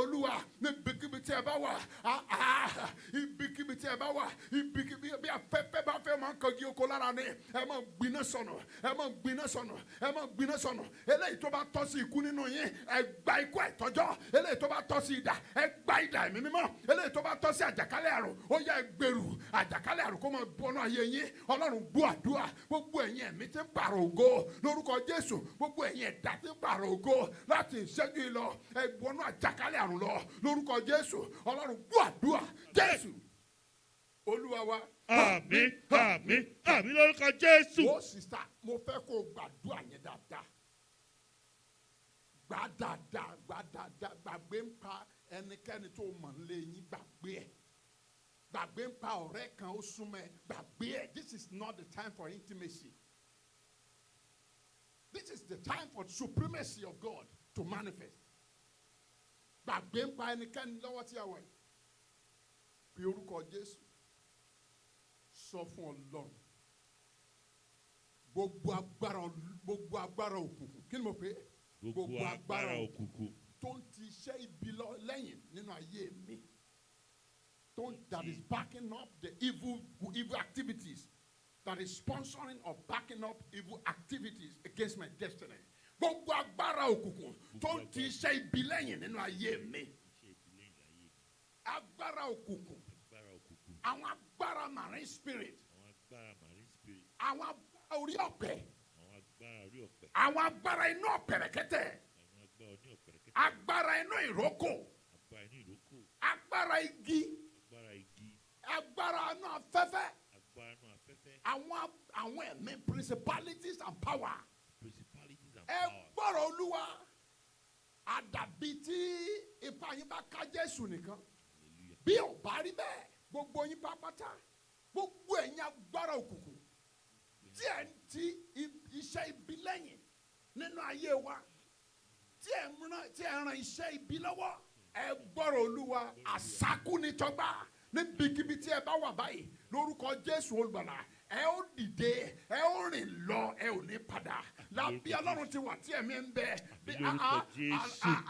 Olúwa níbikíbi tí ẹ bá wà ibikíbi tí ẹ bá wà ibikíbi bí afẹ́fẹ́ bá fẹ́ máa ń kọjú oko lára ni ẹ máa gbiná sọnù eléyìí tó bá tọ́ sí ikú nínú yín ẹ gba ikú ẹ̀tọ́jọ́ eléyìí tó bá tọ́ sí idà ẹ gba idà ẹ̀mí mímọ́ eléyìí tó bá tọ́ sí àjàkálẹ̀ àrùn ó yá ẹ gbèrú àjàkálẹ̀ àrùn kó máa bọ́nú ayé yín Ọlọ́run gbọ́ àdúrà gbogbo ẹ̀yin ẹ̀mí tí ń pààrọ̀ ògo lórúkọ Jésù gbogbo ẹ̀yin ẹ̀dá tí ń pààrọ̀ ògo láti ìṣẹ́jú yìí lọ ẹ bọ́nú àjàkálẹ̀ àrùn lọ lórúkọ Jésù Ọlọ́run gbọ́ àdúrà Jésù Olúwa wa. àmín, àmín, àmín lórúkọ Jésù. Wo sista, mo fẹ́ kó gbàdúrà yẹn dáadáa. Gbà dáadáa, gbàgbé ń pa ẹnikẹ́ni tó mọ̀ ń lé yín, gbàgbé ẹ̀. Gbàgbé ń pa ọ̀rẹ́ kan ó súnmọ́ ẹ, gbàgbé ẹ̀. This is not the time for intimacy. This is the time for supremacy of God to manifest. Gbàgbé ń pa ẹnikẹ́ni lọ́wọ́ tí a wọ̀ yìí. Bí orúkọ Jésù sọ fún Ọlọ́run. Gbogbo agbára òkùnkùn. Kí ni mo pè é? Gbogbo agbára òkùnkùn. Tó ń ti iṣẹ́ ibi lẹ́yìn nínú ayé mi. That is backing up the evil activities. That is sponsoring or backing up evil activities against my destiny. Gbogbo agbára òkùnkùn tó ń ti iṣẹ́ ibi lẹ́yìn nínú ayé mi. Agbára òkùnkùn. Àwọn agbára marine spirit. Àwọn agbára orí ọ̀pẹ. Àwọn agbára inú ọ̀pẹ̀rẹ̀kẹ́tẹ̀. Agbára inú ìrókò. Agbára igi. Agbára inú afẹ́fẹ́. Àwọn ẹ̀mí principalities and power. Ẹ gbọ́rọ̀ Olúwa. Àdàbí tí ipa yín bá ká Jésù nìkan. Bí ò bá rí bẹ́ẹ̀, gbogbo yín pápátá, gbogbo ẹ̀yin agbára òkùnkùn tí ẹ̀ ń ti iṣẹ́ ibi lẹ́yìn nínú ayé wa, tí ẹ̀ ń ran iṣẹ́ ibi lọ́wọ́, ẹ gbọ́rọ̀ Olúwa, àsákú ní tọ́gbà níbikíbi tí ẹ bá wà báyìí lórúkọ Jésù Olùgbàlà. Ẹ ó dìde, ẹ ó rìn lọ, ẹ ò ní padà. Lábí Ọlọ́run ti wà tí ẹ̀mí ń bẹ.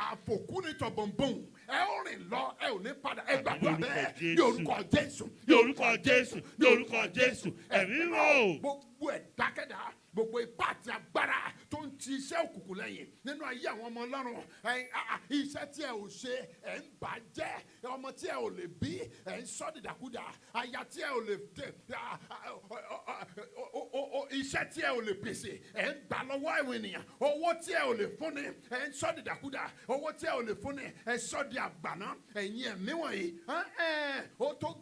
Àfòkú ní tọ̀bọ̀nbọ̀n. Ẹ ó rìn lọ, ẹ ò ní padà. Ẹ gbàdúrà bẹ́ẹ̀ ní orúkọ Jésù. Ní orúkọ Jésù. Ní orúkọ Jésù. Ẹ̀mí mímọ́. Gbogbo ẹ̀ dákẹ́dá. Gbogbo ipá àti agbára tó ń ti iṣẹ́ òkùnkùn lẹ́yìn nínú ayé àwọn ọmọ Ọlọ́run. Iṣẹ́ tí ẹ ò ṣe ẹ̀ ń bà jẹ́. Ọmọ tí ẹ ò lè bí ẹ̀ ń sọ dìdàkudà. Aya tí ẹ ò lè iṣẹ́ tí ẹ ò lè pèsè ẹ̀ ń gbà lọ́wọ́ àwọn ènìyàn. Owó tí ẹ ò lè fúnni ẹ̀ ń sọ dìdàkudà. Owó tí ẹ ò lè fúnni ẹ̀ sọ di àgbàná. Ẹ̀yin ẹ̀mí wọ̀nyí. Ó tó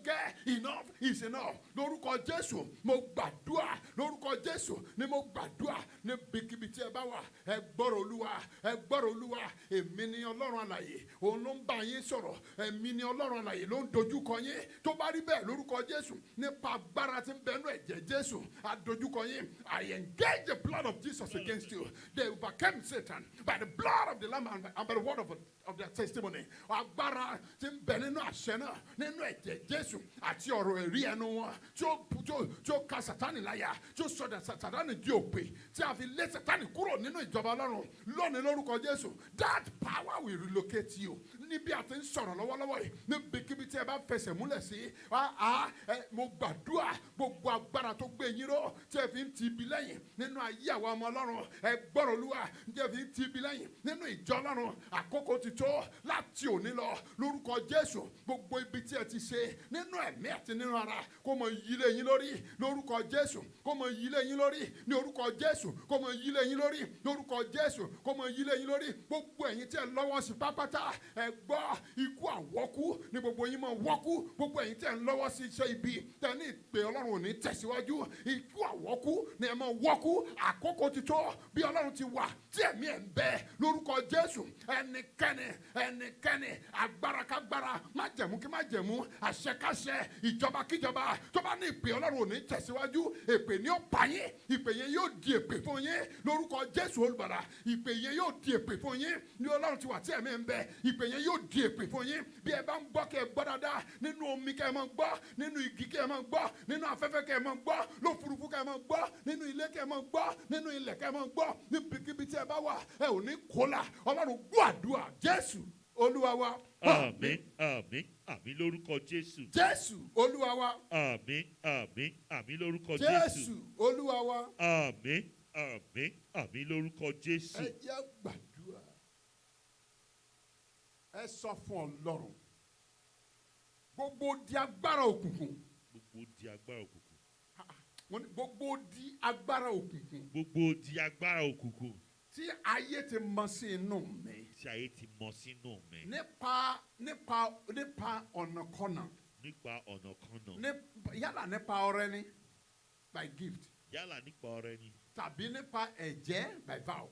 gẹ́. Enough is enough. Lórúkọ Jésù mo gbàdúrà. Lórúkọ Jésù ni mo gbàdúrà níbikíbi tí ẹ bá wà. Ẹ gbọ́rọ̀ Olúwa. Ẹ gbọ́rọ̀ Olúwa. Èmi ni Ọlọ́run alààyè. Òun ló ń bá yín sọ̀rọ̀. Èmi ni Ọlọ́run alààyè ló ń dojúkọ yín. Tó bá rí bẹ́ẹ̀ lórúkọ Jésù nípa agbára tí ń bẹnu ẹ̀jẹ̀ Jésù adojúkọ yín. I engage the blood of Jesus against you. They overcame Satan by the blood of the Lamb and by the word of their testimony. Agbára tí ń bẹ nínú àṣẹ náà nínú ẹ̀jẹ̀ Jésù àti ọ̀rọ̀ ẹ̀rí ẹnu wọn tí ó ka Sátánì láyà tí ó sọdọ̀ Sátánì di òpè tí a fi lé Sátánì kúrò nínú ìjọba Ọlọ́run lónìí lórúkọ Jésù. That power will relocate you. Níbi àti ń sọ̀rọ̀ lọ́wọ́lọ́wọ́ yìí níbikíbi tí ẹ bá fẹsẹ̀ múlẹ̀ sí mo gbàdúrà gbogbo agbára tó gbé yín ró tí ẹ fi ń ti ibi lẹ́yìn nínú ayé àwọn ọmọ Ọlọ́run. Ẹ gbọ́rọ̀ Olúwa tí ẹ fi ń ti ibi lẹ́yìn nínú ìjọ Ọlọ́run. Àkókò ti tó láti òní lọ lórúkọ Jésù. Gbogbo ibi tí ẹ ti ṣe nínú ẹ̀mí àti nínú ara kó mọ yílé yín lórí lórúkọ Jésù. Kó mọ yílé yín lórí ní orúkọ Jésù. Kó mọ yílé yín lórí lórúkọ Jésù. Kó mọ yílé yín lórí. Gbogbo ẹ̀yin tí ẹ lọ́wọ́ sí pápátá ẹ gbọ́ ikú àwọ́kú ní gbogbo yín mọ̀ wọ́kú. Gbogbo ẹ̀yin tí ẹ lọ́wọ́ sí iṣẹ́ ibi tẹ ní ìpè Ọlọ́run ò ní tẹ̀síwájú. Ikú àwọ́kú ni ẹ mọ̀ wọ́kú. Àkókò ti tó bí Ọlọ́run ti wà tí ẹ̀mí ẹ̀ ń bẹ lórúkọ Jésù. Ẹnikẹ́ni agbárakágbára májẹ̀mú kí májẹ̀mú àṣẹkáṣẹ ìjọba kíjọba tó bá ní ìpè Ọlọ́run ò ní tẹ̀síwájú. Èpè ni ó pa yín. Ìpè yẹn yóò di èpè fún yín lórúkọ Jésù Olùgbàlà. Ìpè yẹn yóò di èpè fún yín ní Ọlọ́run ti wà tí ẹ̀mí ń bẹ. Ìpè yẹn yóò di èpè fún yín bí ẹ bá ń gbọ́ kẹ́ ẹ gbọ́ dáadáa nínú omi kẹ́ ẹ máa gbọ́ nínú igi kẹ́ ẹ máa gbọ́ nínú afẹ́fẹ́ kẹ́ ẹ máa gbọ́ lófurufú kẹ́ ẹ máa gbọ́ nínú ilé kẹ́ ẹ máa gbọ́ nínú ilẹ̀ kẹ́ ẹ máa gbọ́ níbikíbi tí ẹ bá wà ẹ ò ní kólà. Ọlọ́run gbọ́ àdúrà Jésù Olúwa wa. Àmín, àmín, àmín lórúkọ Jésù. Jésù Olúwa wa. Àmín, àmín, àmín lórúkọ Jésù. Jésù Olúwa wa. Àmín, àmín, àmín lórúkọ Jésù. Ẹ jẹ́ gbàdúrà. Ẹ sọ fún Ọlọ́run. Gbogbo di agbára òkùnkùn. Gbogbo di agbára òkùnkùn. Gbogbo di agbára òkùnkùn. Gbogbo di agbára òkùnkùn. Tí ayé ti mọ sí inú mi. Tí ayé ti mọ sínú mi. Nípa ọ̀nàkọ́nà. nípa ọ̀nà kan náà. Yálà nípa ọrẹ ni by gift Yálà nípa ọrẹ ni. tàbí nípa ẹ̀jẹ́ by vow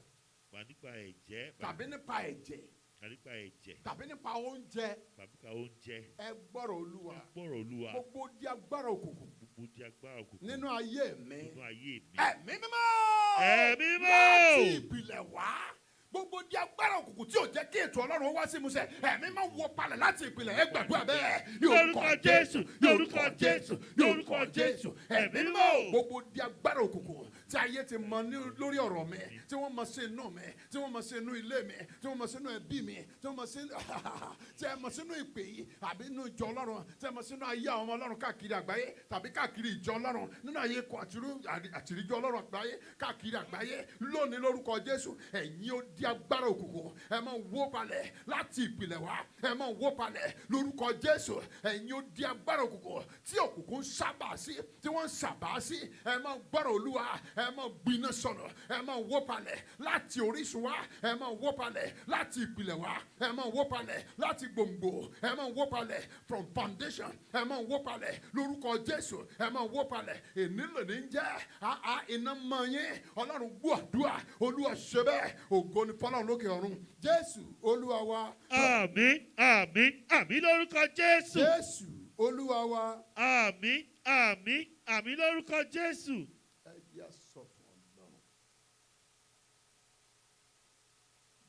Wà nípa ẹ̀jẹ̀. tàbí nípa ẹ̀jẹ̀ Wà nípa ẹ̀jẹ̀. tàbí nípa oúnjẹ. Tàbí ká oúnjẹ. Ẹ gbọ́rọ̀ Olúwa. Gbọ́rọ̀ Olúwa. Gbogbo di agbára òkùnkùn Gbogbo di agbára òkùnkùn. nínú ayé mi. Nínú ayé mi. Ẹ̀mí mímọ́. Ẹ̀mí mímọ́. Láti ìpìlẹ̀ wá. Gbogbo di agbára òkùnkùn tí ò jẹ́ kí ètò Ọlọ́run wá sí ìmúṣẹ. Ẹ̀mí máa wọ palẹ̀ láti ìpìlẹ̀. Ẹ gbàdúrà bẹ́ẹ̀. Lórúkọ Jésù. Lórúkọ Jésù. Lórúkọ Jésù. Ẹ̀mí mímọ́. Gbogbo di agbára òkùnkùn tí ayé ti mọ lórí ọ̀rọ̀ mi, tí wọ́n mọ sí inú mi, tí wọ́n mọ sí inú ilé mi, tí wọ́n mọ sí inú ẹbí mi, tí wọ́n mọ sí tí ẹ mọ sínú ìpè yìí àbí inú ìjọ Ọlọ́run, tí ẹ mọ sínú ayé àwọn ọmọ Ọlọ́run káàkiri àgbáyé tàbí káàkiri ìjọ Ọlọ́run, nínú ayé ikọ̀ àtìríjọ Ọlọ́run àgbáyé káàkiri àgbáyé lónìí lórúkọ Jésù. Ẹ̀yin ó di agbára òkùnkùn, ẹ máa wó palẹ̀ láti ìpìlẹ̀ wá, ẹ máa wó palẹ̀ lórúkọ Jésù. Ẹ̀yin ó di agbára òkùnkùn tí òkùnkùn sábà sí, tí wọ́n sábà sí, ẹ máa gbọ́rọ̀ Olúwa, ẹ máa gbiná sọ̀rọ̀, ẹ máa wó palẹ̀ láti orísun wá, ẹ máa wó palẹ̀ láti ìpìlẹ̀ wá, ẹ máa wó palẹ̀ láti gbòǹgbò, ẹ máa wó palẹ̀ from foundation, ẹ máa wó palẹ̀ lórúkọ Jésù, ẹ máa wó palẹ̀. Ènílò ní jẹ́ iná mọ yín, Ọlọ́run gbọ́ àdúrà, Olúwa ṣe bẹ́ẹ̀, ògo ni fọ́lọ́run lókè ọ̀run. Jésù Olúwa wa. Àmín, àmín, àmín lórúkọ Jésù. Jésù Olúwa wa. Àmín, àmín, àmín lórúkọ Jésù. Ẹ jẹ́ sọ fún Ọlọ́run.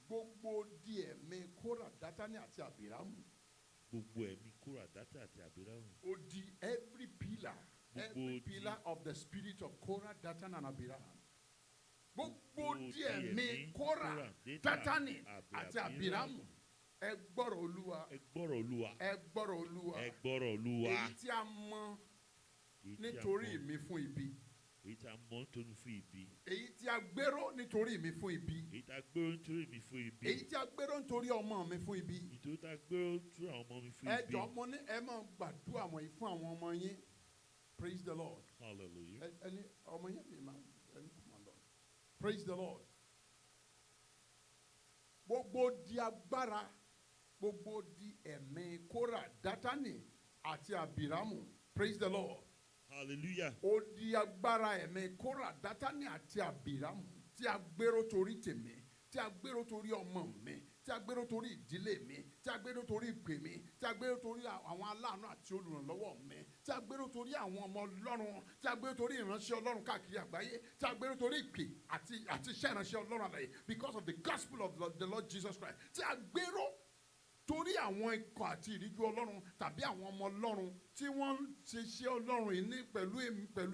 Gbogbo di ẹ̀mí Kórà, Dátánì àti Àbírámù. Gbogbo ẹ̀mí Kórà, Dátánì àti Àbírámù. Ó di every pillar of the spirit of Kórà, Dátánì and Àbírámù. Gbogbo di ẹ̀mí Kórà, Dátánì àti Àbírámù. Ẹ gbọ́rọ̀ Olúwa. Ẹ gbọ́rọ̀ Olúwa. Ẹ gbọ́rọ̀ Olúwa. Ẹ gbọ́rọ̀ Olúwa. Èyí tí a mọ nítorí mi fún ibi. Èyí tí a mọ nítorí fún ibi. Èyí tí a gbèrò nítorí mi fún ibi. Èyí tí a gbèrò nítorí mi fún ibi. Èyí tí a gbèrò nítorí ọmọ mi fún ibi. Nítorí tí a gbèrò nítorí àwọn ọmọ mi fún ibi. Ẹ jọ̀ọ́ mo ní ẹ máa gbàdúrà wọ̀nyí fún àwọn ọmọ yín. Praise the Lord. Hallelujah. Ẹni ọmọ yẹn mi máa ẹni come on Lord. Praise the Lord. Gbogbo di agbára, gbogbo di ẹ̀mí Kórà, Dátánì àti Àbírámù. Praise the Lord. Hallelujah. Ó di agbára ẹ̀mí Kórà, Dátánì àti Àbírámù tí a gbèrò torí tèmi, tí a gbèrò torí ọmọ mi, tí a gbèrò torí ìdílé mi, tí a gbèrò torí ìpè mi, tí a gbèrò torí àwọn aláàánú àti olùrànlọ́wọ́ mi, tí a gbèrò torí àwọn ọmọ Ọlọ́run, tí a gbèrò torí ìránṣẹ́ Ọlọ́run káàkiri àgbáyé, tí a gbèrò torí ìpè àti iṣẹ́ ìránṣẹ́ Ọlọ́run àlàyé because of the gospel of the Lord Jesus Christ, tí a gbèrò torí àwọn ikọ̀ àti ìríjú Ọlọ́run tàbí àwọn ọmọ Ọlọ́run tí wọ́n ń ṣiṣẹ́ Ọlọ́run yìí ní pẹ̀lú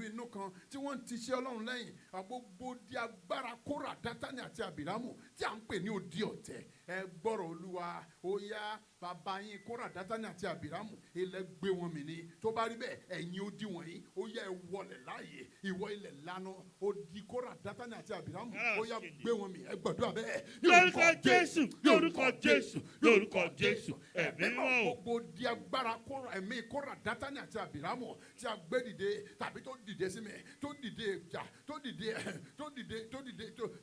inú kan tí wọ́n ń tiṣẹ́ Ọlọ́run lẹ́yìn. Gbogbo di agbára Kórà, Dátánì àti Àbírámù tí à ń pè ní odi ọ̀tẹ̀. Ẹ gbọ́rọ̀ Olúwa. Ó yá bàbá yín Kórà, Dátánì àti Àbírámù ilẹ̀ gbé wọn mì ní. Tó bá rí bẹ́ẹ̀ ẹ̀yin odi wọ̀nyí ó yá ẹ wọlẹ̀ láàyè. Ìwọ ilẹ̀ lánà odi Kórà, Dátánì àti Àbírámù ó yá gbé wọn mì. Ẹ gbàdúrà bẹ́ẹ̀. Lórúkọ Jésù. Lórúkọ Jésù. Lórúkọ Jésù. Ẹ̀mí mímọ́. Gbogbo di agbára ẹ̀mí Kórà, Dátánì àti Àbírámù tí a gbé dìde tàbí tó dìde sí mi, tó dìde ìjà,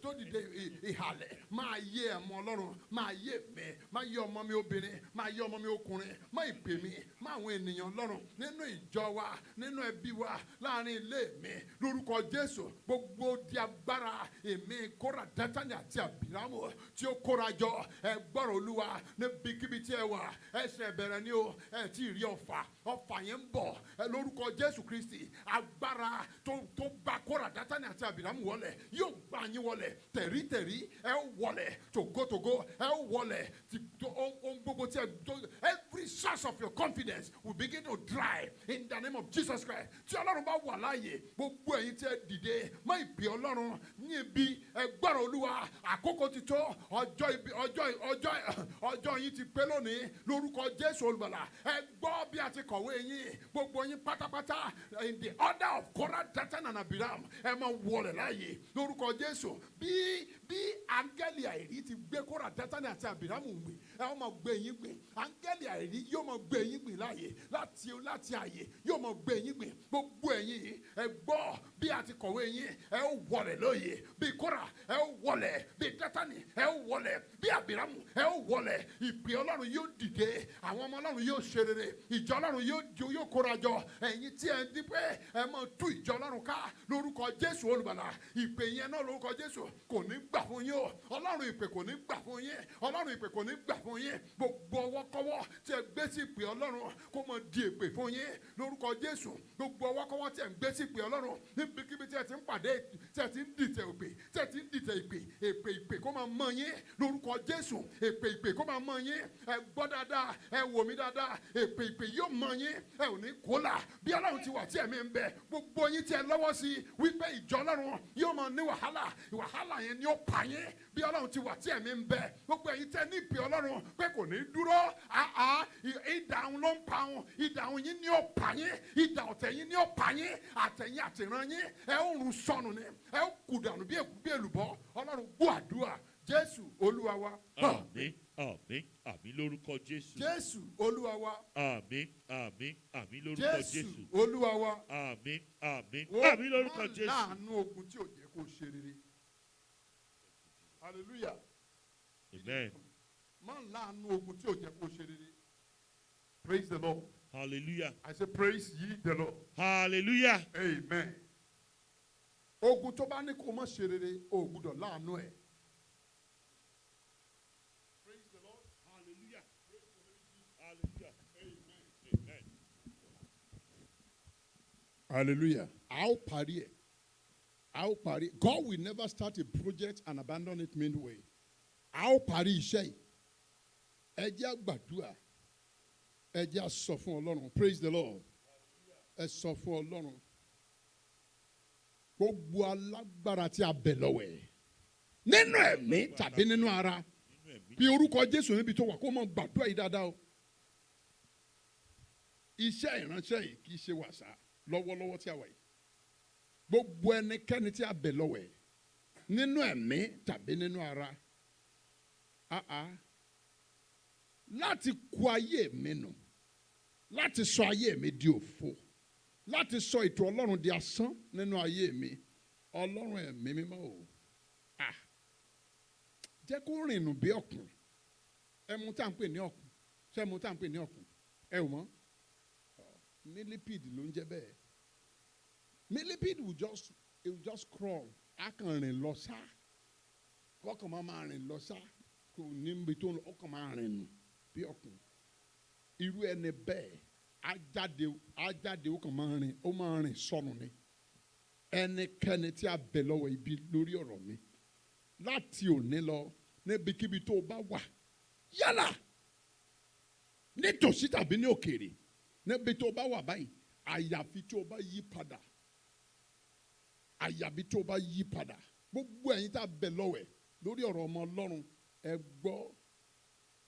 tó dìde ìhàlẹ̀ máa yé ẹ̀mọ Ọlọ́run, máa yé mi, máa yé ọmọ mi obìnrin, máa yé ọmọ mi ọkùnrin, máa ìpè mi, máa àwọn ènìyàn Ọlọ́run nínú ìjọ wa, nínú ẹbí wa, láàrin ilé mi lórúkọ Jésù. Gbogbo di agbára ẹ̀mí Kórà, Dátánì àti Àbírámù tí ó kóra jọ. Ẹ gbọ́rọ̀ Olúwa níbikíbi tí ẹ wà. Ẹ ṣe bẹ̀rẹ̀ ni o, ẹ tí ì rí ọfà yẹn ń bọ̀ lórúkọ Jésù Kristi. Agbára tó gba Kórà, Dátánì àti Àbírámù wọlẹ̀ yóò gbà yín wọlẹ̀ tẹ̀rítẹ̀rí. Ẹ wọlẹ̀ tògótògó, ẹ wọlẹ̀ ohun gbogbo tí every source of your confidence will begin to dry in the name of Jesus Christ. Tí Ọlọ́run bá wà láàyè, gbogbo ẹ̀yin tí ẹ dìde má ìpè Ọlọ́run ní ibi ẹ gbọ́rọ̀ Olúwa. Àkókò ti tó, ọjọ́ yín ti pé lónìí lórúkọ Jésù Olùgbàlà. Ẹ gbọ́ bí a ti kọ̀wé yín, gbogbo yín pátápátá in the order of Kórà, Dátánì and Àbírámù ẹ máa wọlẹ̀ láàyè lórúkọ Jésù. Bí áńgẹ́lì àìrí ti gbé Kórà, Dátánì àti Àbírámù gbé, ẹ máa gbé yín gbé. Áńgẹ́lì àìrí àìrí yóò máa gbé yín gbìn láàyè láti àyè yóò máa gbé yín gbìn. Gbogbo ẹ̀yin yìí ẹ gbọ́ bí a ti kọ̀wé yín ẹ ó wọlẹ̀ lóye bí Kórà ẹ ó wọlẹ̀ bí Dátánì ẹ ó wọlẹ̀ bí Àbírámù ẹ ó wọlẹ̀. Ìpè Ọlọ́run yóò dìde, àwọn ọmọ Ọlọ́run yóò ṣe rere, ìjọ Ọlọ́run yóò kóra jọ. Ẹ̀yin tí ẹ ń dípẹ́ ẹ máa tú ìjọ Ọlọ́run ká lórúkọ Jésù olùgbàlà. Ìpè yẹn náà lórúkọ Jésù kò ní gbà fún yín o. Ọlọ́run ìpè kò ní gbà fún yín. Ọlọ́run ìpè kò ní gbà fún yín. Gbogbo ọwọ́kọ́wọ́ tí ẹ gbé sí ìpè Ọlọ́run kó máa di èpè fún yín lórúkọ Jésù. Gbogbo ọwọ́kọ́wọ́ tí ẹ ń gbé sí ìpè Ọlọ́run níbikíbi tí ẹ ti ń pàdé, tí ẹ ti ń dìtẹ̀ èpè, tí ẹ ti ń dìtẹ̀ ìpè kó máa mọ yín lórúkọ Jésù. Ìpè kó máa mọ yín. Ẹ gbọ́ dáadáa, ẹ wò mí dáadáa. Ìpè yóò mọ yín. Ẹ ò ní kólà bí Ọlọ́run ti wà tí ẹ̀mí ń bẹ. Gbogbo yín tí ẹ lọ́wọ́ sí wípé ìjọ Ọlọ́run yóò máa ní wàhálà yẹn ni ó pa yín bí Ọlọ́run ti wà tí ẹ̀mí ń bẹ. Gbogbo ẹ̀yin tẹ́ ní ìpè Ọlọ́run pé kò ní dúró, ìdààmú ló ń pa wọn. Ìdààmú yín ni ó pa yín. Ìdà ọ̀tẹ̀ yín ni ó pa yín. Àtẹ̀yìn àtìrán yín ẹ ó run sọnù ni. Ẹ ó kù dànù bí èlùbọ́. Ọlọ́run gbọ́ àdúrà Jésù Olúwa wa. Àmín, àmín, àmín lórúkọ Jésù. Jésù Olúwa wa. Àmín, àmín, àmín lórúkọ Jésù. Jésù Olúwa wa. Àmín, àmín, àmín lórúkọ Jésù. Láàánú ogun tí ò jẹ́ kó ṣe rere. Hallelujah. Amen. Má láàánú ogun tí ò jẹ́ kó ṣe rere. Praise the Lord. Hallelujah. I say praise ye the Lord. Hallelujah. Amen. Ogun tó bá ní kó má ṣe rere, o gbọ́dọ̀ láàánú ẹ̀. Praise the Lord. Hallelujah. Praise the Lord. Hallelujah. Amen. Amen. Hallelujah. I'll party it. God will never start a project and abandon it midway. I'll party iṣẹ́. Ẹ jẹ́ á gbàdúrà. Ẹ jẹ́ á sọ fún Ọlọ́run. Praise the Lord. Ẹ sọ fún Ọlọ́run. Gbogbo alágbára tí a bẹ̀ lọ́wọ́ ẹ̀. Nínú ẹ̀mí tàbí nínú ara. Bí orúkọ Jésù níbi tó wà kó mọ gbàdúrà yìí dáadáa o. Iṣẹ́ ìránṣẹ́ yìí kì í ṣe wàsá lọ́wọ́lọ́wọ́ tí a wà yìí. Gbogbo ẹnikẹ́ni tí a bẹ̀ lọ́wọ́ ẹ̀ nínú ẹ̀mí tàbí nínú ara. Láti kó ayé mi nù, láti sọ ayé mi di òfo, láti sọ ètò Ọlọ́run di asán nínú ayé mi. Ọlọ́run ẹ̀mí mímọ́ o. Jẹ́ kó rìnnù bí ọ̀kùn. Ẹmu tá à ń pè ní ọ̀kùn. Ṣé ẹmu tá à ń pè ní ọ̀kùn? Ẹ ò mọ̀? Millipede ló ń jẹ́ bẹ́ẹ̀. Millipede will just crawl. A kàn rìn lọ sá. Kọ́kàn máa rìn lọ sá. Kò ní ibi tó ń lọ, ọkàn máa rìn nù bí ọ̀kùn. Irú ẹni bẹ́ẹ̀ á jáde ó kàn máa rìn sọnù ni. Ẹnikẹ́ni tí a bẹ̀ lọ́wọ́ ibi lórí ọ̀rọ̀ mi. Láti òní lọ níbikíbi tó o bá wà yálà nítòsí tàbí ní òkèèrè níbi tó o bá wà báyìí àyàfi tó o bá yí padà gbogbo ẹ̀yin tá a bẹ̀ lọ́wọ́ ẹ̀ lórí ọ̀rọ̀ ọmọ Ọlọ́run ẹ gbọ́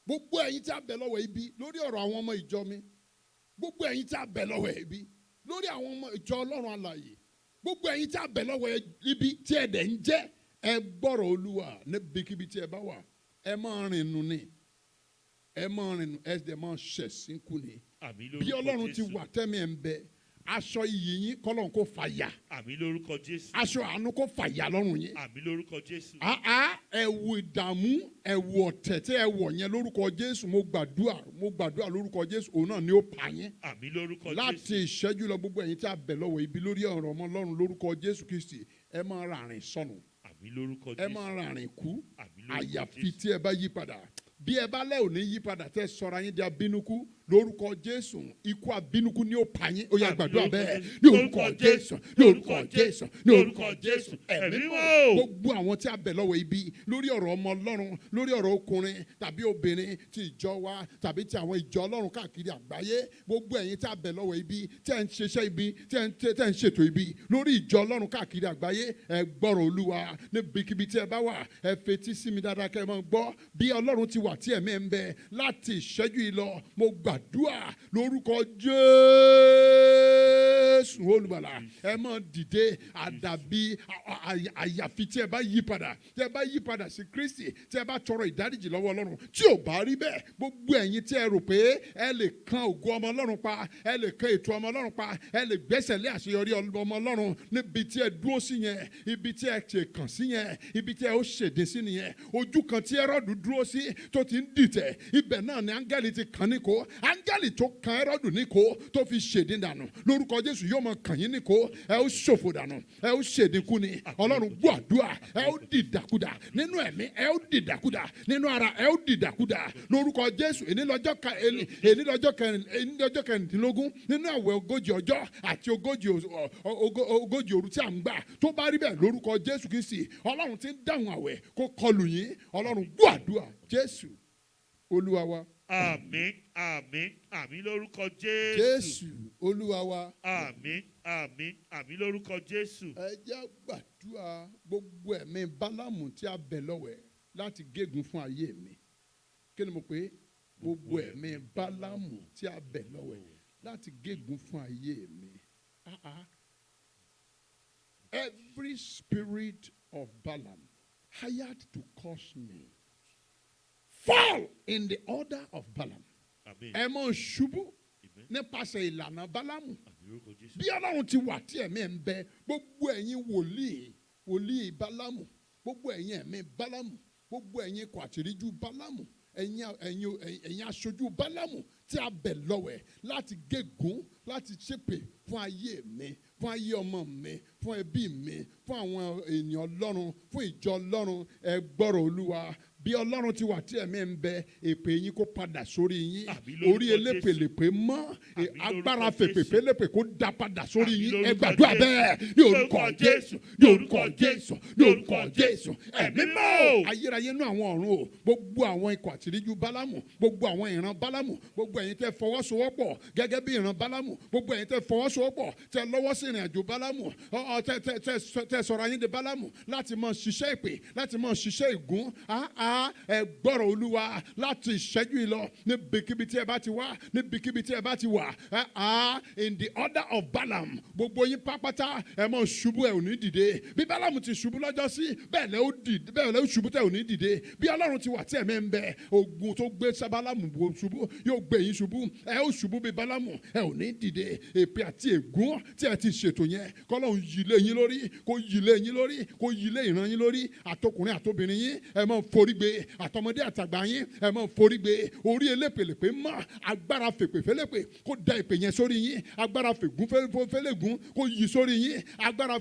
gbogbo ẹ̀yin tá a bẹ̀ lọ́wọ́ ibi lórí ọ̀rọ̀ àwọn ọmọ ìjọ mi gbogbo ẹ̀yin tá a bẹ̀ lọ́wọ́ ibi lórí àwọn ọmọ ìjọ Ọlọ́run alààyè gbogbo ẹ̀yin tá a bẹ̀ lọ́wọ́ ibi tí ẹ dẹ̀ ń jẹ́ ẹ gbọ́rọ̀ Olúwa níbikíbi tí ẹ bá wà ẹ máa rìn nù ni ẹ máa rìn nù ẹ dẹ̀ máa ṣẹ̀sín kù ni bí Ọlọ́run ti wà tẹ́mi ẹ̀ ń bẹ aṣọ iyì yín kọ́lọ́run kó fàyà àmín lórúkọ Jésù aṣọ àánú kó fàyà lọ́rùn yín àmín lórúkọ Jésù ẹ̀wù ìdààmú ẹ̀wù ọ̀tẹ̀ tí ẹ wọ̀ yẹn lórúkọ Jésù mo gbàdúrà lórúkọ Jésù òun náà ni ó pa yín àmín lórúkọ Jésù láti ìṣẹ́jú lọ gbogbo ẹ̀yin tí a bẹ̀ lọ́wọ́ ibi lórí ọ̀rọ̀ ọmọ Ọlọ́run lórúkọ Jésù Kristi ẹ máa ràrìn sọnù àmín lórúkọ Jésù ẹ máa ràrìn kú àmín lórúkọ àyàfi Jésù tí ẹ bá yí padà bí ẹ bá lẹ́ òní yí padà tẹ́ sọra yín di abínúkú lórúkọ Jésù ikú abínúkú ni ó pa yín ó yá gbàdúrà bẹ́ẹ̀ ní orúkọ Jésù ní orúkọ Jésù ní orúkọ Jésù ẹ̀mí mọ́ gbogbo àwọn tí a bẹ̀ lọ́wọ́ ibi lórí ọ̀rọ̀ ọmọ Ọlọ́run lórí ọ̀rọ̀ ọkùnrin tàbí obìnrin ti ìjọ wa tàbí ti àwọn ìjọ Ọlọ́run káàkiri àgbáyé gbogbo ẹ̀yin tí a bẹ̀ lọ́wọ́ ibi tí ẹ̀ ń ṣiṣẹ́ ibi tí ẹ̀ ń ṣètò ibi lórí ìjọ Ọlọ́run káàkiri àgbáyé ẹ gbọ́rọ̀ Olúwa níbikíbi tí ẹ bá wà ẹ fetí sí mi dáadáa kẹ́ ẹ máa gbọ́ bí Ọlọ́run ti wà tí ẹ̀mí ẹ̀ ń bẹ láti ìṣẹ́jú yìí lọ mo gbàdúrà lórúkọ Jésù. Jésù olùgbàlà ẹ máa dìde àdàbí àyàfi tí ẹ bá yí padà sí Kristi tí ẹ bá tọrọ ìdáríjì lọ́wọ́ Ọlọ́run tí ò bá rí bẹ́ẹ̀ gbogbo ẹ̀yin tí ẹ rò pé ẹ lè kan ògo ọmọ Ọlọ́run pa ẹ lè kan ètò ọmọ Ọlọ́run pa ẹ lè gbẹ́sẹ̀ lé àṣeyọrí ọmọ Ọlọ́run níbi tí ẹ dúró sí yẹn ibi tí ẹ ṣe kàn sí yẹn ibi tí ẹ ó ṣèdè sí nìyẹn ojú kan tí Hẹ́rọ́dù dúró sí tó ti ń dìtẹ̀ ibẹ̀ náà ni áńgẹ́lì ti kàn níkò áńgẹ́lì tó kan Hẹ́rọ́dù níkò tó fi ṣèdè dànù lórúkọ Jésù yóò máa kàn yín níkò ẹ ó ṣòfò dànù ẹ ó ṣèdínkù ni Ọlọ́run gbọ́ àdúrà ẹ ó dìdàkudà nínú ẹ̀mí ẹ ó dìdàkudà nínú ara ẹ ó dìdàkudà lórúkọ Jésù èní lọ́jọ́ kẹrìndínlógún nínú àwẹ̀ ogójì ọjọ́ àti ogójì òru tí a ń gbà tó bá rí bẹ́ẹ̀ lórúkọ Jésù Kristi Ọlọ́run ti ń dáhùn àwẹ̀ kó kọlù yín Ọlọ́run gbọ́ àdúrà Jésù Olúwa wa. Àmín, àmín, àmín lórúkọ Jésù. Jésù Olúwa wa. Àmín, àmín, àmín lórúkọ Jésù. Ẹ jẹ́ gbàdúrà gbogbo ẹ̀mí Bálámù tí a bẹ̀ lọ́wẹ̀ láti gégùn fún ayé mi. Kí ni mo pè? Gbogbo ẹ̀mí Bálámù tí a bẹ̀ lọ́wẹ̀ láti gégùn fún ayé mi. Every spirit of Balaam hired to curse me fall in the order of Balaam. Ẹ máa ṣubú nípasẹ̀ ìlànà Bálámù. Bí Ọlọ́run ti wà tí ẹ̀mí ẹ̀ ń bẹ gbogbo ẹ̀yin wòlíì Bálámù gbogbo ẹ̀yin ẹ̀mí Bálámù gbogbo ẹ̀yin ikọ̀ àtìríjú Bálámù ẹ̀yin aṣojú Bálámù tí a bẹ̀ lọ́wẹ̀ láti gégùn láti ṣépè fún ayé mi fún ayé ọmọ mi fún ẹbí mi fún àwọn ènìyàn Ọlọ́run fún ìjọ Ọlọ́run ẹ gbọ́rọ̀ Olúwa bí Ọlọ́run ti wà tí ẹ̀mí ń bẹ èpè yín kó padà sórí yín orí elépèlépè mọ́ agbára fèpèpélépè kó dá padà sórí yín ẹ gbàdúrà bẹ́ẹ̀ ní orúkọ Jésù ní orúkọ Jésù ní orúkọ Jésù ẹ̀mí mọ́ ayérayé nú àwọn ọ̀run o gbogbo àwọn ikọ̀ àtìríjú Bálámù gbogbo àwọn ìran Bálámù gbogbo ẹ̀yin tẹ́ fọwọ́sowọ́pọ̀ gẹ́gẹ́ bí ìran Bálámù gbogbo ẹ̀yin tẹ́ fọwọ́sowọ́pọ̀ tẹ́ lọ́wọ́ sí ìrìn àjò Bálámù tẹ́ sọ̀rọ̀ ayé de Bálámù láti máa ṣiṣẹ́ ìpè láti máa ṣiṣẹ́ ìgún ẹ gbọ́rọ̀ Olúwa láti ìṣẹ́jú ìlọ níbikíbi tí ẹ bá ti wá níbikíbi tí ẹ bá ti wà in the order of Balaam gbogbo yín pápátá ẹ máa ṣubú ẹ ò ní dìde bí Bálámù ti ṣubú lọ́jọ́ sí bẹ́ẹ̀ lẹ́ ó ṣubú tẹ́ ò ní dìde bí Ọlọ́run ti wà tí ẹ̀mí ń bẹ ogun tó gbé Bálámù ṣubú yóò gbé yín ṣubú ẹ ó ṣubú bí Bálámù ẹ ò ní dìde èpè àti ègún tí ẹ ti ṣètò yẹn k'Ọlọ́run yí lé yín lórí kó yí lé yín lórí kó yí lé ìran yín lórí àtọkùnrin àtobìnrin yín ẹ máa forí gbé àtọmọdé àtàgbà yín ẹ máa forí gbé orí elépèlépè mọ́ agbára fèpèfélépè kó da ìpè yẹn sórí yín agbára fègún félégún kó yí sórí yín agbára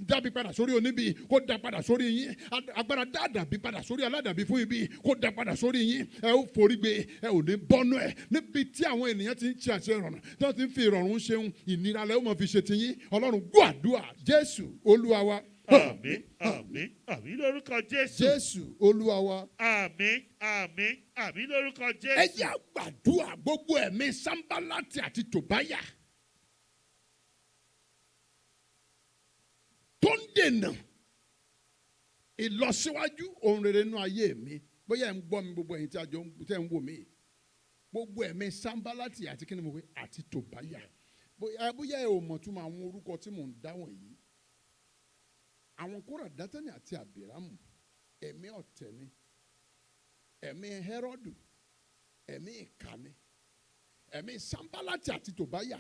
dábì padà sórí oníbì kó da padà sórí yín agbára dàdàbí padà sórí aládàbí fún ibi kó da padà sórí yín ẹ ó forí gbé ẹ ò ní bọ́nú ẹ níbi tí àwọn ènìyàn ti ń ṣe àṣẹ ìrọ̀rùn tí wọ́n ti ń fi ìrọ̀rùn ṣeun ìnira lẹ́ ó máa fi ṣe tiyín Ọlọ́run gbọ́ àdúrà Jésù Olúwa wa. Àmín, àmín, àmín lórúkọ Jésù. Jésù Olúwa wa. Àmín, àmín, àmín lórúkọ Jésù. Ẹ jẹ́ àgbàdúrà gbogbo ẹ̀mí Sanbalati àti Tòbáyà tó ń dènà ìlọsíwájú ohun rere nínú ayé mi bóyá ẹ̀ ń gbọ́ mi gbogbo ẹ̀yin tí a jọ tẹ́ ń wò mí gbogbo ẹ̀mí Sanbalati àti kí ni mo wí àti Tòbáyà bóyá ẹ ò mọ̀ túmọ̀ àwọn orúkọ tí mò ń dá wọ̀nyí àwọn Kórà Dátánì àti Àbírámù ẹ̀mí ọ̀tẹ̀ ni ẹ̀mí Hẹ́rọ́dù ẹ̀mí ìkà ni ẹ̀mí Sanbalati àti Tòbáyà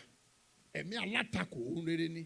ẹ̀mí alátakò ohun rere ni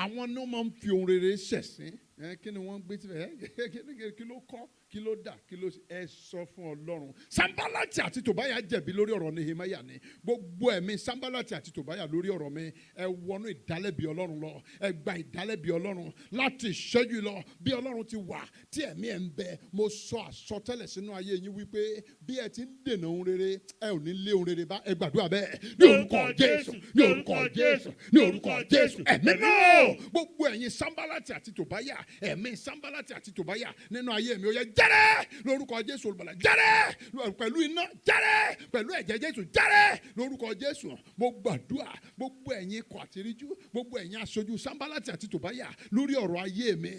àwọn ni wọ́n máa ń fi ohun rere ṣẹ̀sín kí ni wọ́n gbé tibẹ̀ kí ló kọ́ kí ló dà kí ló ẹ sọ fún Ọlọ́run Sanbalati àti Tòbáyà jẹ̀bi lórí ọ̀rọ̀ Nehemiah ni gbogbo ẹ̀mí Sanbalati àti Tòbáyà lórí ọ̀rọ̀ mi ẹ wọnú ìdálẹ́bi Ọlọ́run lọ ẹ gba ìdálẹ́bi Ọlọ́run láti ìṣẹ́jú lọ bí Ọlọ́run ti wà tí ẹ̀mí ẹ̀ ń bẹ mo sọ àsọtẹ́lẹ̀ sínú ayé yín wípé bí ẹ ti ń dènà ohun rere ẹ ò ní lé ohun rere bá ẹ gbàdúrà bẹ́ẹ̀ ní orúkọ Jésù ní orúkọ Jésù ní orúkọ Jésù ẹ̀mí náà gbogbo ẹ̀yin Sanbalati àti Tòbáyà ẹ̀mí Sanbalati àti Tòbáyà nínú ayé mi ó yẹ jáde lórúkọ Jésù olùgbàlà jáde pẹ̀lú iná jáde pẹ̀lú ẹ̀jẹ̀ Jésù jáde lórúkọ Jésù. Mo gbàdúrà gbogbo ẹ̀yin ikọ̀ àtiríjú gbogbo ẹ̀yin aṣojú Sanbalati àti Tòbáyà lórí ọ̀rọ̀ ayé mi.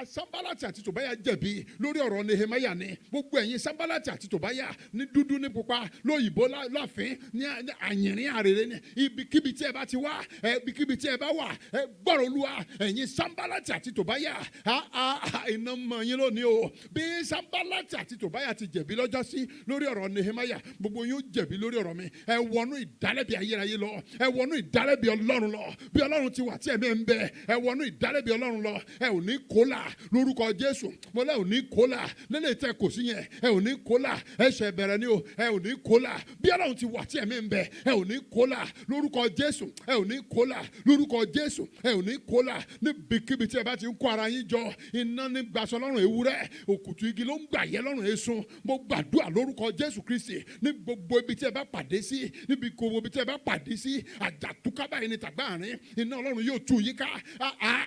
Sanbalati àti Tòbáyà jẹ̀bi lórí ọ̀rọ̀ Nehemiah ni. Gbogbo ẹ̀yin Sanbalati àti Tòbáyà ní dúdú ní pupa lóyìnbó láàfin ní àyìnrín àrèrè ní ibikíbi tí ẹ bá ti wá ibikíbi tí ẹ bá wà gbọ́rọ̀ Olúwa ẹ̀yin Sanbalati àti Tòbáyà iná mọ̀ yín lónìí o. Bí Sanbalati àti Tòbáyà ti jẹ̀bi lọ́jọ́ sí lórí ọ̀rọ̀ Nehemiah gbogbo yín ó jẹ̀bi lórí ọ̀rọ̀ mi. Ẹ wọnú ìdálẹ́bi ayérayé lọ ẹ wọnú ìdálẹ́bi Ọlọ́run lọ bí Ọlọ́run ti wà tí ẹ̀mí ń bẹ ẹ wọnú ìdálẹ́bi Ọlọ́run lọ ẹ ò ní kólà lórúkọ Jésù mo lẹ́ ò ní kólà lélẹ̀ tẹ kò sí yẹn ẹ ò ní kólà ẹ ṣẹ̀ bẹ̀rẹ̀ ni o ẹ ò ní kólà bí Ọlọ́run ti wà tí ẹ̀mí ń bẹ ẹ ò ní kólà lórúkọ Jésù ẹ ò ní kólà lórúkọ Jésù ẹ ò ní kólà níbikíbi tí ẹ bá ti ń kó ara yín jọ iná ní gbaṣọ lọ́rùn ewúrẹ́ òkùtù igi ló ń gbà yẹ lọ́rùn esun mo gbàdúrà lórúkọ Jésù Kristi ní gbogbo ibi tí ẹ bá pàdé sí níbi gbogbo ibi tí ẹ bá pàdé sí àjàtúkábà yìí ní tàgbáàrin iná Ọlọ́run yóò tú yín ká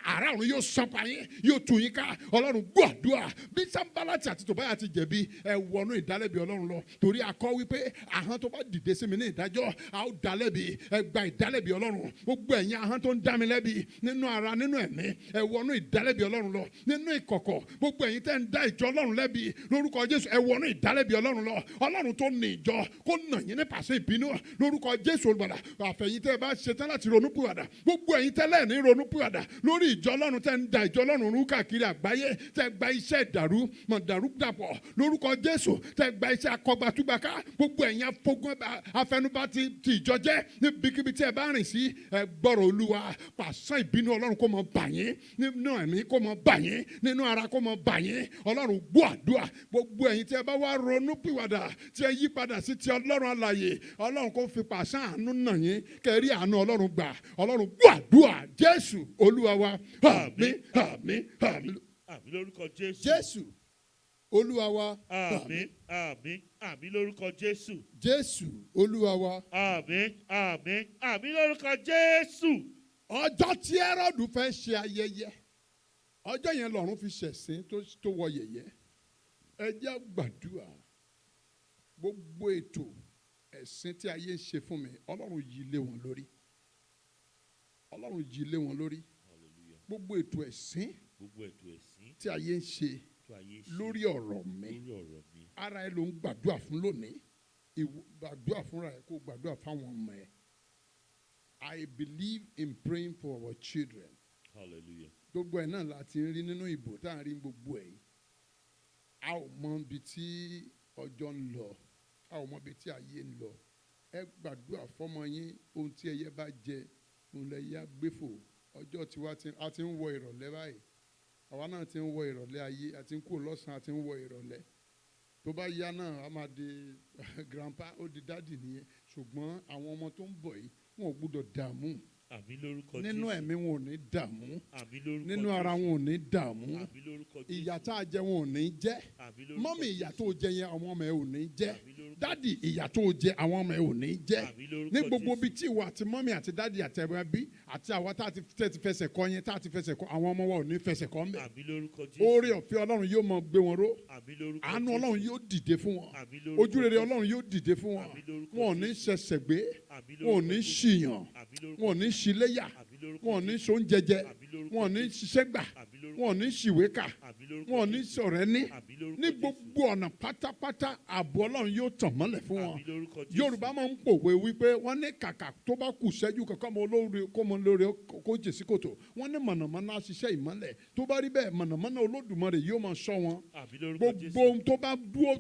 àrà ọ̀run yóò sanpa yín yóò tú yín ká Ọlọ́run gbàdúrà bí Sanbalati àti Tòbáyà ti jẹ̀bi ẹ wọnú ìdálẹ́bi Ọlọ́run lọ torí a kọ wípé ahọ́n tó bá dìde sí mi ní ìdájọ́ a ó dá lẹ́bi ẹ gba ìdálẹ́bi Ọlọ́run gbogbo ẹ̀yin ahọ́n tó ń dá mi lẹ́bi nínú ara nínú ẹ̀mí ẹ wọnú ìdálẹ́bi Ọlọ́run lọ nínú ìkọ̀kọ̀ gbogbo ẹ̀yin tẹ́ ń dá ìjọ Ọlọ́run lẹ́bi lórúkọ Jésù ẹ wọnú ìdálẹ́bi Ọlọ́run lọ Ọlọ́run tó ní ìjọ kó nà yín ní pàṣẹ ìbínú lórúkọ Jésù olùgbàlà àfẹ̀yìn tẹ́ ẹ bá ṣetán láti ronúpìwàdà gbogbo ẹ̀yin tẹ́lẹ̀ ní ronúpìwàdà lórí ìjọ Ọlọ́run tẹ́ ń da ìjọ Ọlọ́run rú káàkiri àgbáyé tẹ́ gba iṣẹ́ ìdàrú mọ̀dàrú dàpọ̀ lórúkọ Jésù tẹ́ gba iṣẹ́ akọgbàtúgbàká gbogbo ẹ̀yin afọgbọ́n afẹnubá ti ìjọ jẹ́ níbikíbi tí ẹ bá rìn sí ẹ gbọ́rọ̀ Olúwa pàṣẹ ìbínú Ọlọ́run kó mọ bà yín nínú ẹ̀mí kó mọ bà yín nínú ara kó mọ bà yín Ọlọ́run gbọ́ àdúrà gbogbo ẹ̀yin tí ẹ bá wá ronúpìwàdà tí ẹ yí padà sí ti Ọlọ́run alààyè Ọlọ́run kó fi pàṣẹ àánú nà yín kẹrí àánú Ọlọ́run gbà Ọlọ́run gbọ́ àdúrà Jésù Olúwa wa àmín àmín àmín. Àmín lórúkọ Jésù. Jésù Olúwa wa. Àmín àmín àmín lórúkọ Jésù. Jésù Olúwa wa. Àmín àmín àmín lórúkọ Jésù. Ọjọ́ tí Hẹ́rọ́dù fẹ́ ṣe ayẹyẹ ọjọ́ yẹn lọ́run fi ṣẹ̀sín tó wọ yẹ̀yẹ́ ẹ jẹ́ gbàdúrà gbogbo ètò ẹ̀sìn tí ayé ń ṣe fún mi Ọlọ́run yí lé wọn lórí Ọlọ́run yí lé wọn lórí gbogbo ètò ẹ̀sìn tí ayé ń ṣe lórí ọ̀rọ̀ mi ara ẹ ló ń gbàdúrà fún lónìí gbàdúrà fúnra ẹ kó gbàdúrà fáwọn ọmọ ẹ. I believe in praying for our children. Hallelujah. Gbogbo ẹ̀ náà láti rí nínú ìbò tá à ń rí gbogbo ẹ̀ yìí. A ò mọ ibi tí ọjọ́ ń lọ. A ò mọ ibi tí ayé ń lọ. Ẹ gbàdúrà fọ́mọ yín ohun tí ẹyẹ bá jẹ òun lẹ yá gbéfò. Ọjọ́ tiwa a ti ń wọ ìrọ̀lẹ́ báyìí. Àwa náà ti ń wọ ìrọ̀lẹ́ ayé. A ti ń kúrò lọ́sàn-án a ti ń wọ ìrọ̀lẹ́. Tó bá yá náà a máa di grandpa ó di dádì nìyẹn. Ṣùgbọ́n àwọn ọmọ tó ń bọ̀ yìí wọn ò gbúdọ̀ dààmú. Àmín lórúkọ Jésù. Nínú ẹ̀mí wọn ò ní dààmú. Àmín lórúkọ Jésù. Nínú ara wọn ò ní dààmú. Àmín lórúkọ Jésù. Ìyà tá a jẹ wọn ò ní jẹ. Àmín lórúkọ Jésù. Mọ́mì ìyà tó jẹ yẹn àwọn ọmọ ẹ ò ní jẹ. Àmín lórúkọ Jésù. Dádì ìyà tó jẹ àwọn ọmọ ẹ ò ní jẹ. Àmín lórúkọ Ní gbogbo Jésù. bíi tí ìwà àti mọ́mì àti dádì àti ẹbí àti àwa tá a ti fẹsẹ̀ kọ yẹn tá a ti fẹsẹ̀ kọ àwọn ọmọ wa ò ní fẹsẹ̀ kọ ńbẹ̀. Àmín lórúkọ Jésù. Oore ọ̀fẹ́ Ọlọ́run yóò máa gbé wọn ró. Àmín lórúkọ Jésù. Àánú Ọlọ́run yóò dìde fún wọn. Àmín lórúkọ Ojú rere Jésù. Ọlọ́run yóò dìde fún wọn. Àmín lórúkọ Wọn ò ní Jésù. ṣẹ̀ṣẹ̀ gbé. Àmín Wọn ò lórúkọ ní Jésù. ṣìyàn. Àmín lórúkọ Wọn ò ní ṣiléyà. Àmín lórúkọ Wọn ò ní Jésù. ṣoúnjẹjẹ. Àmín lórúkọ Wọn ò ní Jésù. ṣiṣẹ́ gbà. Àmín lórúkọ Wọn ò ní ṣìwé kà. Àmín lórúkọ Wọn ò ní Jésù. sọ̀rọ̀ ẹni. Àmín lórúkọ Ní Jésù. gbogbo ọ̀nà pátápátá ààbò Ọlọ́run yóò tàn mọ́lẹ̀ fún wọn. Àmín lórúkọ Jésù. Yorùbá máa ń pòwe wípé wọ́n ní kàkà tó bá kù ṣẹ́jú kankan mọ́ olóore kó mọ lóore kó jè sí kòtò. Wọ́n ní mọ̀nàmọ́ná ṣiṣẹ́ ìmọ́lẹ̀. Tó bá rí bẹ́ẹ̀ mọ̀nàmọ́ná Olódùmarè yóò máa ṣọ́ wọn. Àmín lórúkọ Gbogbo Jésù. ohun tó bá dúró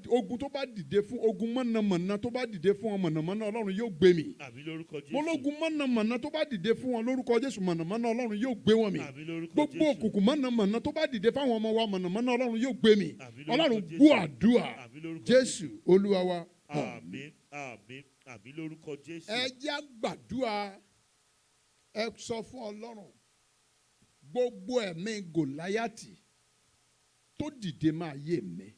ogun tó bá dìde fún ogun mọ̀nàmọ́ná tó bá dìde fún wọn mọ̀nàmọ́ná Ọlọ́run yóò gbé mì. Àmín lórúkọ Jésù. Ológun mọ̀nàmọ́ná tó bá dìde fún wọn lórúkọ Jésù mọ̀nàmọ́ná Ọlọ́run yóò gbé wọn mì. Àmín lórúkọ Gbogbo Jésù. òkùnkùn mọ̀nàmọ́ná tó bá dìde fáwọn ọmọ wa mọ̀nàmọ́ná Ọlọ́run yóò gbé mì. Àmín lórúkọ Ọlọ́run Jésù. gbọ́ àdúrà Àmín lórúkọ Jésù Olúwa wa. Àmín àmín àmín lórúkọ Jésù. Ẹ jẹ́ á gbàdúrà ẹ sọ fún Ọlọ́run gbogbo ẹ̀mí Gòláyátì tó dìde máa yé mi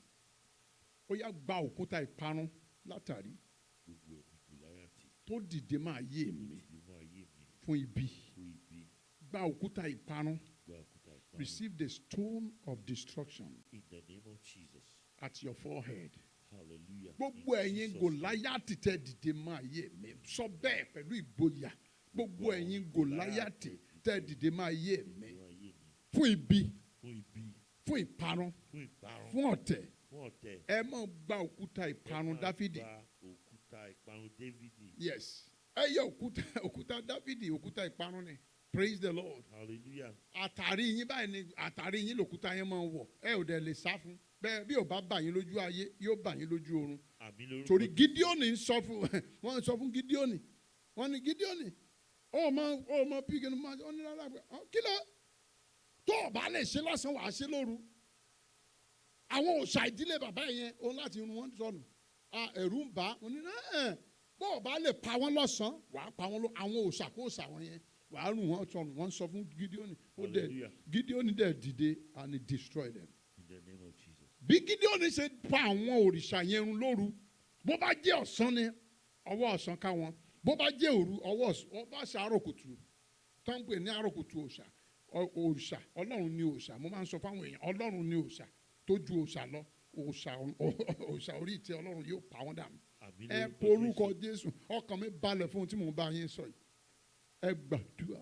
ó yá gba òkúta ìparun látàrí Gbogbo ẹ̀mí Gòláyátì tó dìde máa yé mi nínú ayé mi fún ibi fún ibi. gba òkúta ìparun. Gba òkúta ìparun. Receive the stone of destruction In the name of Jesus. at your forehead. Hallelujah. Gbogbo In ẹ̀yin Jesus' Gòláyátì tẹ́ dìde máa yé mi. Sọ bẹ́ẹ̀ pẹ̀lú ìgboyà. Gbogbo ẹ̀yin Gòláyátì tẹ́ dìde máa yé mi. name. Ayé mi. Fún ibi, Fún ibi. fún ìparun, Fún ìparun. fún ọ̀tẹ̀. Fún ọ̀tẹ̀. Ẹ máa gba òkúta ìparun Ẹ máa Dáfídì. gba òkúta ìparun Dávìdì. Yes. Ẹ yẹ òkúta Dáfídì, òkúta ìparun ni. Praise the Lord. Hallelujah. Àtàrí yín báyìí ni àtàrí yín lòkúta yẹn máa ń wọ̀. Ẹ ò dẹ̀ lè sá fún. Bẹ́ẹ̀ bí ò bá bà yín lójú ayé, yóò bà yín lójú oorun. Àmín lórúkọ Torí Jésù. Gídíọ́nì ń sọ fún wọ́n ń sọ fún Gídíọ́nì. Wọ́n ní Gídíọ́nì. Ó mọ píkì ní máa ń ní rárá pé kí ló tó o bá lè ṣe lọ́sàn-án wàá ṣe lóru. Àwọn òòṣà ìdílé bàbá yẹn òun láti run wọ́n sọnù. Ẹ̀rù ń bà á. Mo ní náà bó o bá lè pa wọ́n lọ́sàn-án wàá pa wọ́n lóru. Àwọn òòṣà kó òòṣà wọn yẹn wàá run wọ́n sọnù. Wọ́n sọ fún Gídíọ́nì. Hallelujah. Gídíọ́nì dẹ̀ dìde and he destroyed them. In the name of Jesus. Bí Gídíọ́nì ṣe pa àwọn òrìṣà yẹn run lóru bó bá jẹ́ ọ̀sán ni ọwọ́ ọ̀sán ká wọn bó bá jẹ́ òru ọwọ́ bá ṣe àárọ̀ kùtù tó ń pè ní àárọ̀ kùtù òòṣà ọlọ́run ni òòṣà mo máa ń sọ fáwọn èèyàn ọlọ́run ni òòṣà tó ju òòṣà lọ òòṣà orí ìtẹ́ ọlọ́run yóò pa wọ́n dànù. Àmín Ẹ lórúkọ porúkọ Jésù. Jésù ọkàn mi balẹ̀ fún ohun tí mò ń bá yín sọ yìí ẹ gbàdúrà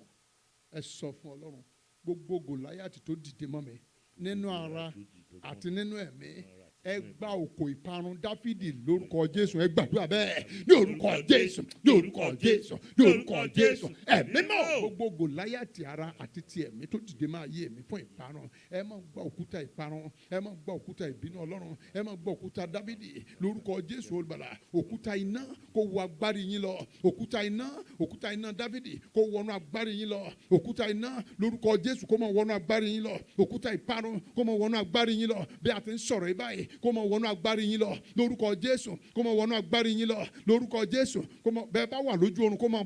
ẹ sọ fún ọlọ́run gbogbo Gòláyátì tó dìde mọ́ mi nínú ara àti nínú ẹ̀mí ẹ gba òkò ìparun Dáfídì lórúkọ Jésù ẹ gbàdúrà bẹ́ẹ̀ ní orúkọ Jésù ní orúkọ Jésù ní orúkọ Jésù ẹ̀mí náà gbogbo Gòláyátì ara àti ti ẹ̀mí tó dìde máa yé mi fún ìparun ẹ máa gba òkúta ìparun ẹ máa gba òkúta ìbínú Ọlọ́run ẹ máa gba òkúta Dáfídì lórúkọ Jésù olùbàlà òkúta iná kó wọ agbárí yín lọ òkúta iná Dáfídì kó wọnú agbárí yín lọ òkúta iná lórúkọ Jésù kó máa wọnú agbárí yín lọ òkúta ìparun kó máa wọnú agbárí yín lọ bí a ti ń sọ̀rọ̀ yìí báyìí kó máa wọnú agbárí yín lọ lórúkọ Jésù kó máa wọnú agbárí yín lọ lórúkọ Jésù bẹ́ẹ̀ bá wà lójú oorun kó máa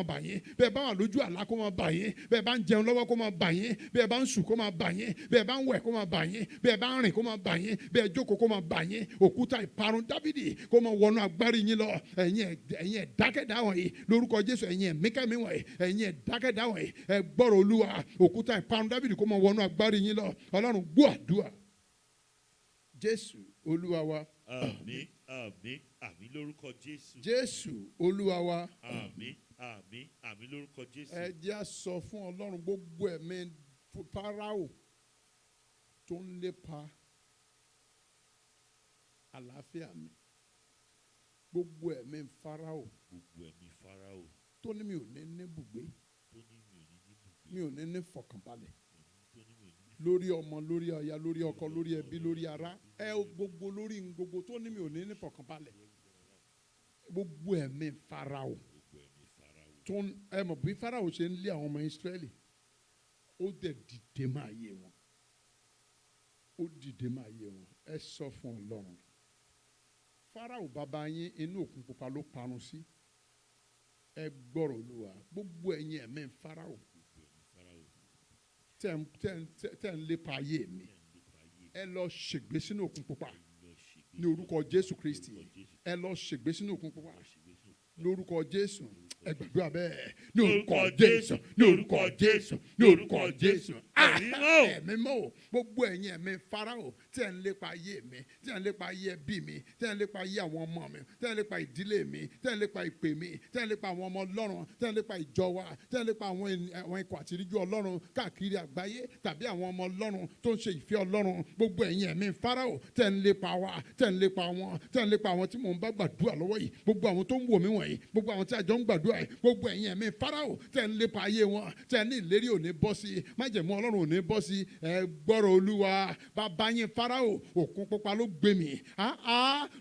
bà yín bẹ́ẹ̀ bá wà lójú àlá kó máa bà yín bẹ́ẹ̀ bá ń jẹun lọ́wọ́ kó máa bà yín bẹ́ẹ̀ bá ń sùn kó máa bà yín bẹ́ẹ̀ bá ń wẹ̀ kó máa bà yín bẹ́ẹ̀ bá ń rìn kó máa bà yín bẹ́ẹ̀ jókòó kó máa bà yín òkúta ìparun Dáfídì kó máa wọnú agbárí yín lọ ẹ̀yin ẹ̀dákẹ́dá wọ̀nyí lórúkọ Jésù ẹ̀yin ẹ̀míkẹ́mí wọ̀nyí ẹ̀yin ẹ̀dákẹ́dá wọ̀nyí ẹ gbọ́rọ̀ Olúwa òkúta ìparun Dáfídì kó máa wọnú agbárí yín lọ Ọlọ́run gbọ́ àdúrà Jésù Olúwa wa. Àmín, àmín, àmín lórúkọ Jésù. Jésù Olúwa wa. Àmín, àmín, àmín lórúkọ Jésù. Ẹ jẹ́ á sọ fún Ọlọ́run gbogbo ẹ̀mí Fáráò tó ń lépa àlàáfíà mi gbogbo ẹ̀mí Fáráò Gbogbo ẹ̀mí Fáráò tó ní mi ò ní ní bùgbé tó ní mi ò ní ní bùgbé. mi ò ní ní fọkànbalẹ̀ Tó ní mi ò ní ní lórí ọmọ lórí aya lórí ọkọ lórí ẹbí lórí ará gbogbo lórí gbogbo tó ní mi ò ní ní fọkànbalẹ̀ gbogbo ẹ̀mí Fáráò gbogbo ẹ̀mí Fáráò. tó ẹ mọ̀ bí Fáráò ṣe ń lé àwọn ọmọ Ísírẹ́lì ó dẹ̀ dìde máa yé wọn ó dìde máa yé wọn ẹ sọ fún Ọlọ́run Fáráò bàbá yín inú òkun pupa ló parun sí ẹ gbọ́rọ̀ Olúwa gbogbo ẹ̀yin ẹ̀mí Fáráò tẹ́ ń lépa ayé mi ẹ lọ ṣègbé sínú òkun pupa ní orúkọ Jésù Kristi ẹ lọ ṣègbé sínú òkun pupa lórúkọ Jésù ẹ gbàdúrà bẹ́ẹ̀ ní orúkọ Jésù ní orúkọ Jésù ní orúkọ Jésù ẹ̀mí mọ́ gbogbo ẹ̀yin ẹ̀mí Fáráò tí ẹ̀ ń lépa ayé mi tí ẹ̀ ń lépa ayé ẹbí mi tí ẹ̀ ń lépa ayé àwọn ọmọ mi tí ẹ̀ ń lépa ìdílé mi tí ẹ̀ ń lépa ìpè mi tí ẹ̀ ń lépa àwọn ọmọ Ọlọ́run tí ẹ̀ ń lépa ìjọ wa tí ẹ̀ ń lépa àwọn ikọ̀ àtìríjú Ọlọ́run káàkiri àgbáyé tàbí àwọn ọmọ Ọlọ́run tó ń ṣe ìfẹ́ Ọlọ́run gbogbo ẹ̀yin ẹ̀mí Fáráò tí ẹ̀ ń lépa wa tí ẹ̀ ń lépa wọn tí ẹ̀ ń lépa àwọn tí mò ń bá gbàdúrà lọ́wọ́ yìí gbogbo àwọn tó ń wò mí wọ̀nyí gbogbo àwọn tí àjọ ń gbàdúrà yìí gbogbo ẹ̀yin ẹ̀mí Fáráò tí ẹ̀ ń lépa ayé wọn tí ẹ̀ ní ìlérí ò ní bọ́ sí májẹ̀mú Ọlọ́run ò ní bọ́ sí ẹ gbọ́rọ̀ Olúwa bàbá yín Fáráò òkun pupa ló gbé mi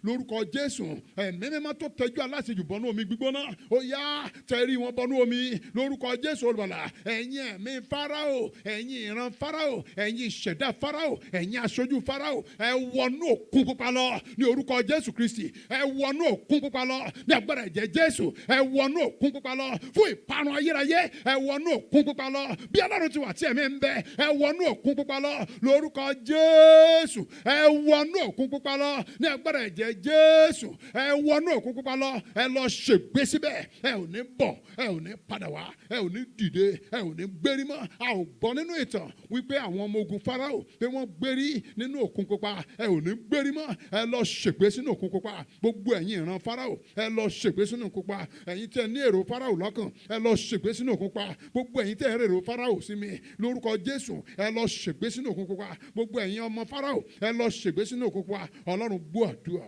lórúkọ Jésù ẹ̀mí mímọ́ tó tẹ́jú aláṣejù bọ́nú omi gbígbóná ó yá tẹ̀rí wọn bọ́nú omi lórúkọ Jésù olùbàlà ẹ̀yin ẹ̀mí Fáráò ẹ̀yin ìran Fáráò ẹ̀yin ìṣẹ̀dá Fáráò ẹ̀yin aṣojú Fáráò ẹ wọnú òkun pupa lọ ní orúkọ Jésù Kristi ẹ wọnú òkun pupa lọ ní agbára ẹ̀jẹ̀ Jésù ẹ wọnú òkun pupa lọ fún ìparun ayérayé ẹ wọnú òkun pupa lọ bí Ọlọ́run ti wà tí ẹ̀mí ń bẹ bẹ́ẹ̀ ẹ wọnú òkun pupa lọ lórúkọ Jésù ẹ wọnú òkun pupa lọ ní agbára ẹ̀jẹ̀ Jésù ẹ wọnú òkun pupa lọ ẹ lọ ṣègbé síbẹ̀ ẹ ò ní bọ̀ ẹ ò ní padà wá ẹ ò ní dìde ẹ ò ní gbérí mọ́ a ò gbọ́ nínú ìtàn wípé àwọn ọmọ ogun Fáráò pé wọ́n gbérí nínú òkun pupa ẹ ò ní gbérí mọ́ ẹ lọ ṣègbé sínú òkun pupa gbogbo ẹ̀yin ìran Fáráò ẹ lọ ṣègbé sínú òkun pupa ẹ̀yin tẹ́ ní èrò Fáráò lọ́kàn ẹ lọ ṣègbé sínú òkun pupa gbogbo ẹ̀yin tẹ́ èrò Fáráò sí mi lórúkọ Jésù ẹ lọ ṣègbé sínú òkun pupa gbogbo ẹ̀yin ọmọ Fáráò ẹ lọ ṣègbé sínú òkun pupa Ọlọ́run gbọ́ àdúrà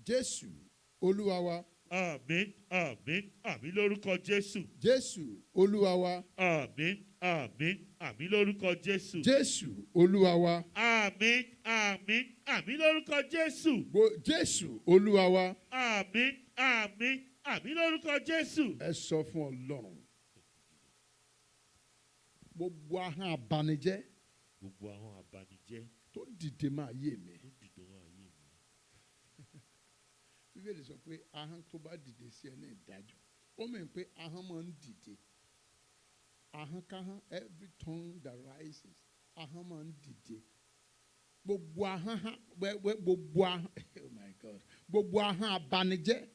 Jésù Olúwa wa. Àmín, àmín, àmín lórúkọ Jésù. Jésù Olúwa wa. Àmín, àmín, àmín lórúkọ Jésù. Jésù Olúwa wa. Àmín, àmín, àmín lórúkọ Jésù. Jésù Olúwa wa. Àmín, àmín, àmín lórúkọ Jésù. Ẹ sọ fún Ọlọ́run. Gbogbo ahọ́n abanijẹ́. Gbogbo ahọ́n abanijẹ́. Tó dìde máa yé mi. Tó dìde máa yé mi. Bíbélì sọ pé ahọ́n tó bá dìde sí ẹni ìdájọ́ ó mọ̀ pé ahọ́n máa ń dìde ahọ́n káhọ́n every tongue that rises ahọ́n máa ń dìde gbogbo ahọ́n gbogbo ahọ́n oh my God gbogbo ahọ́n abanijẹ́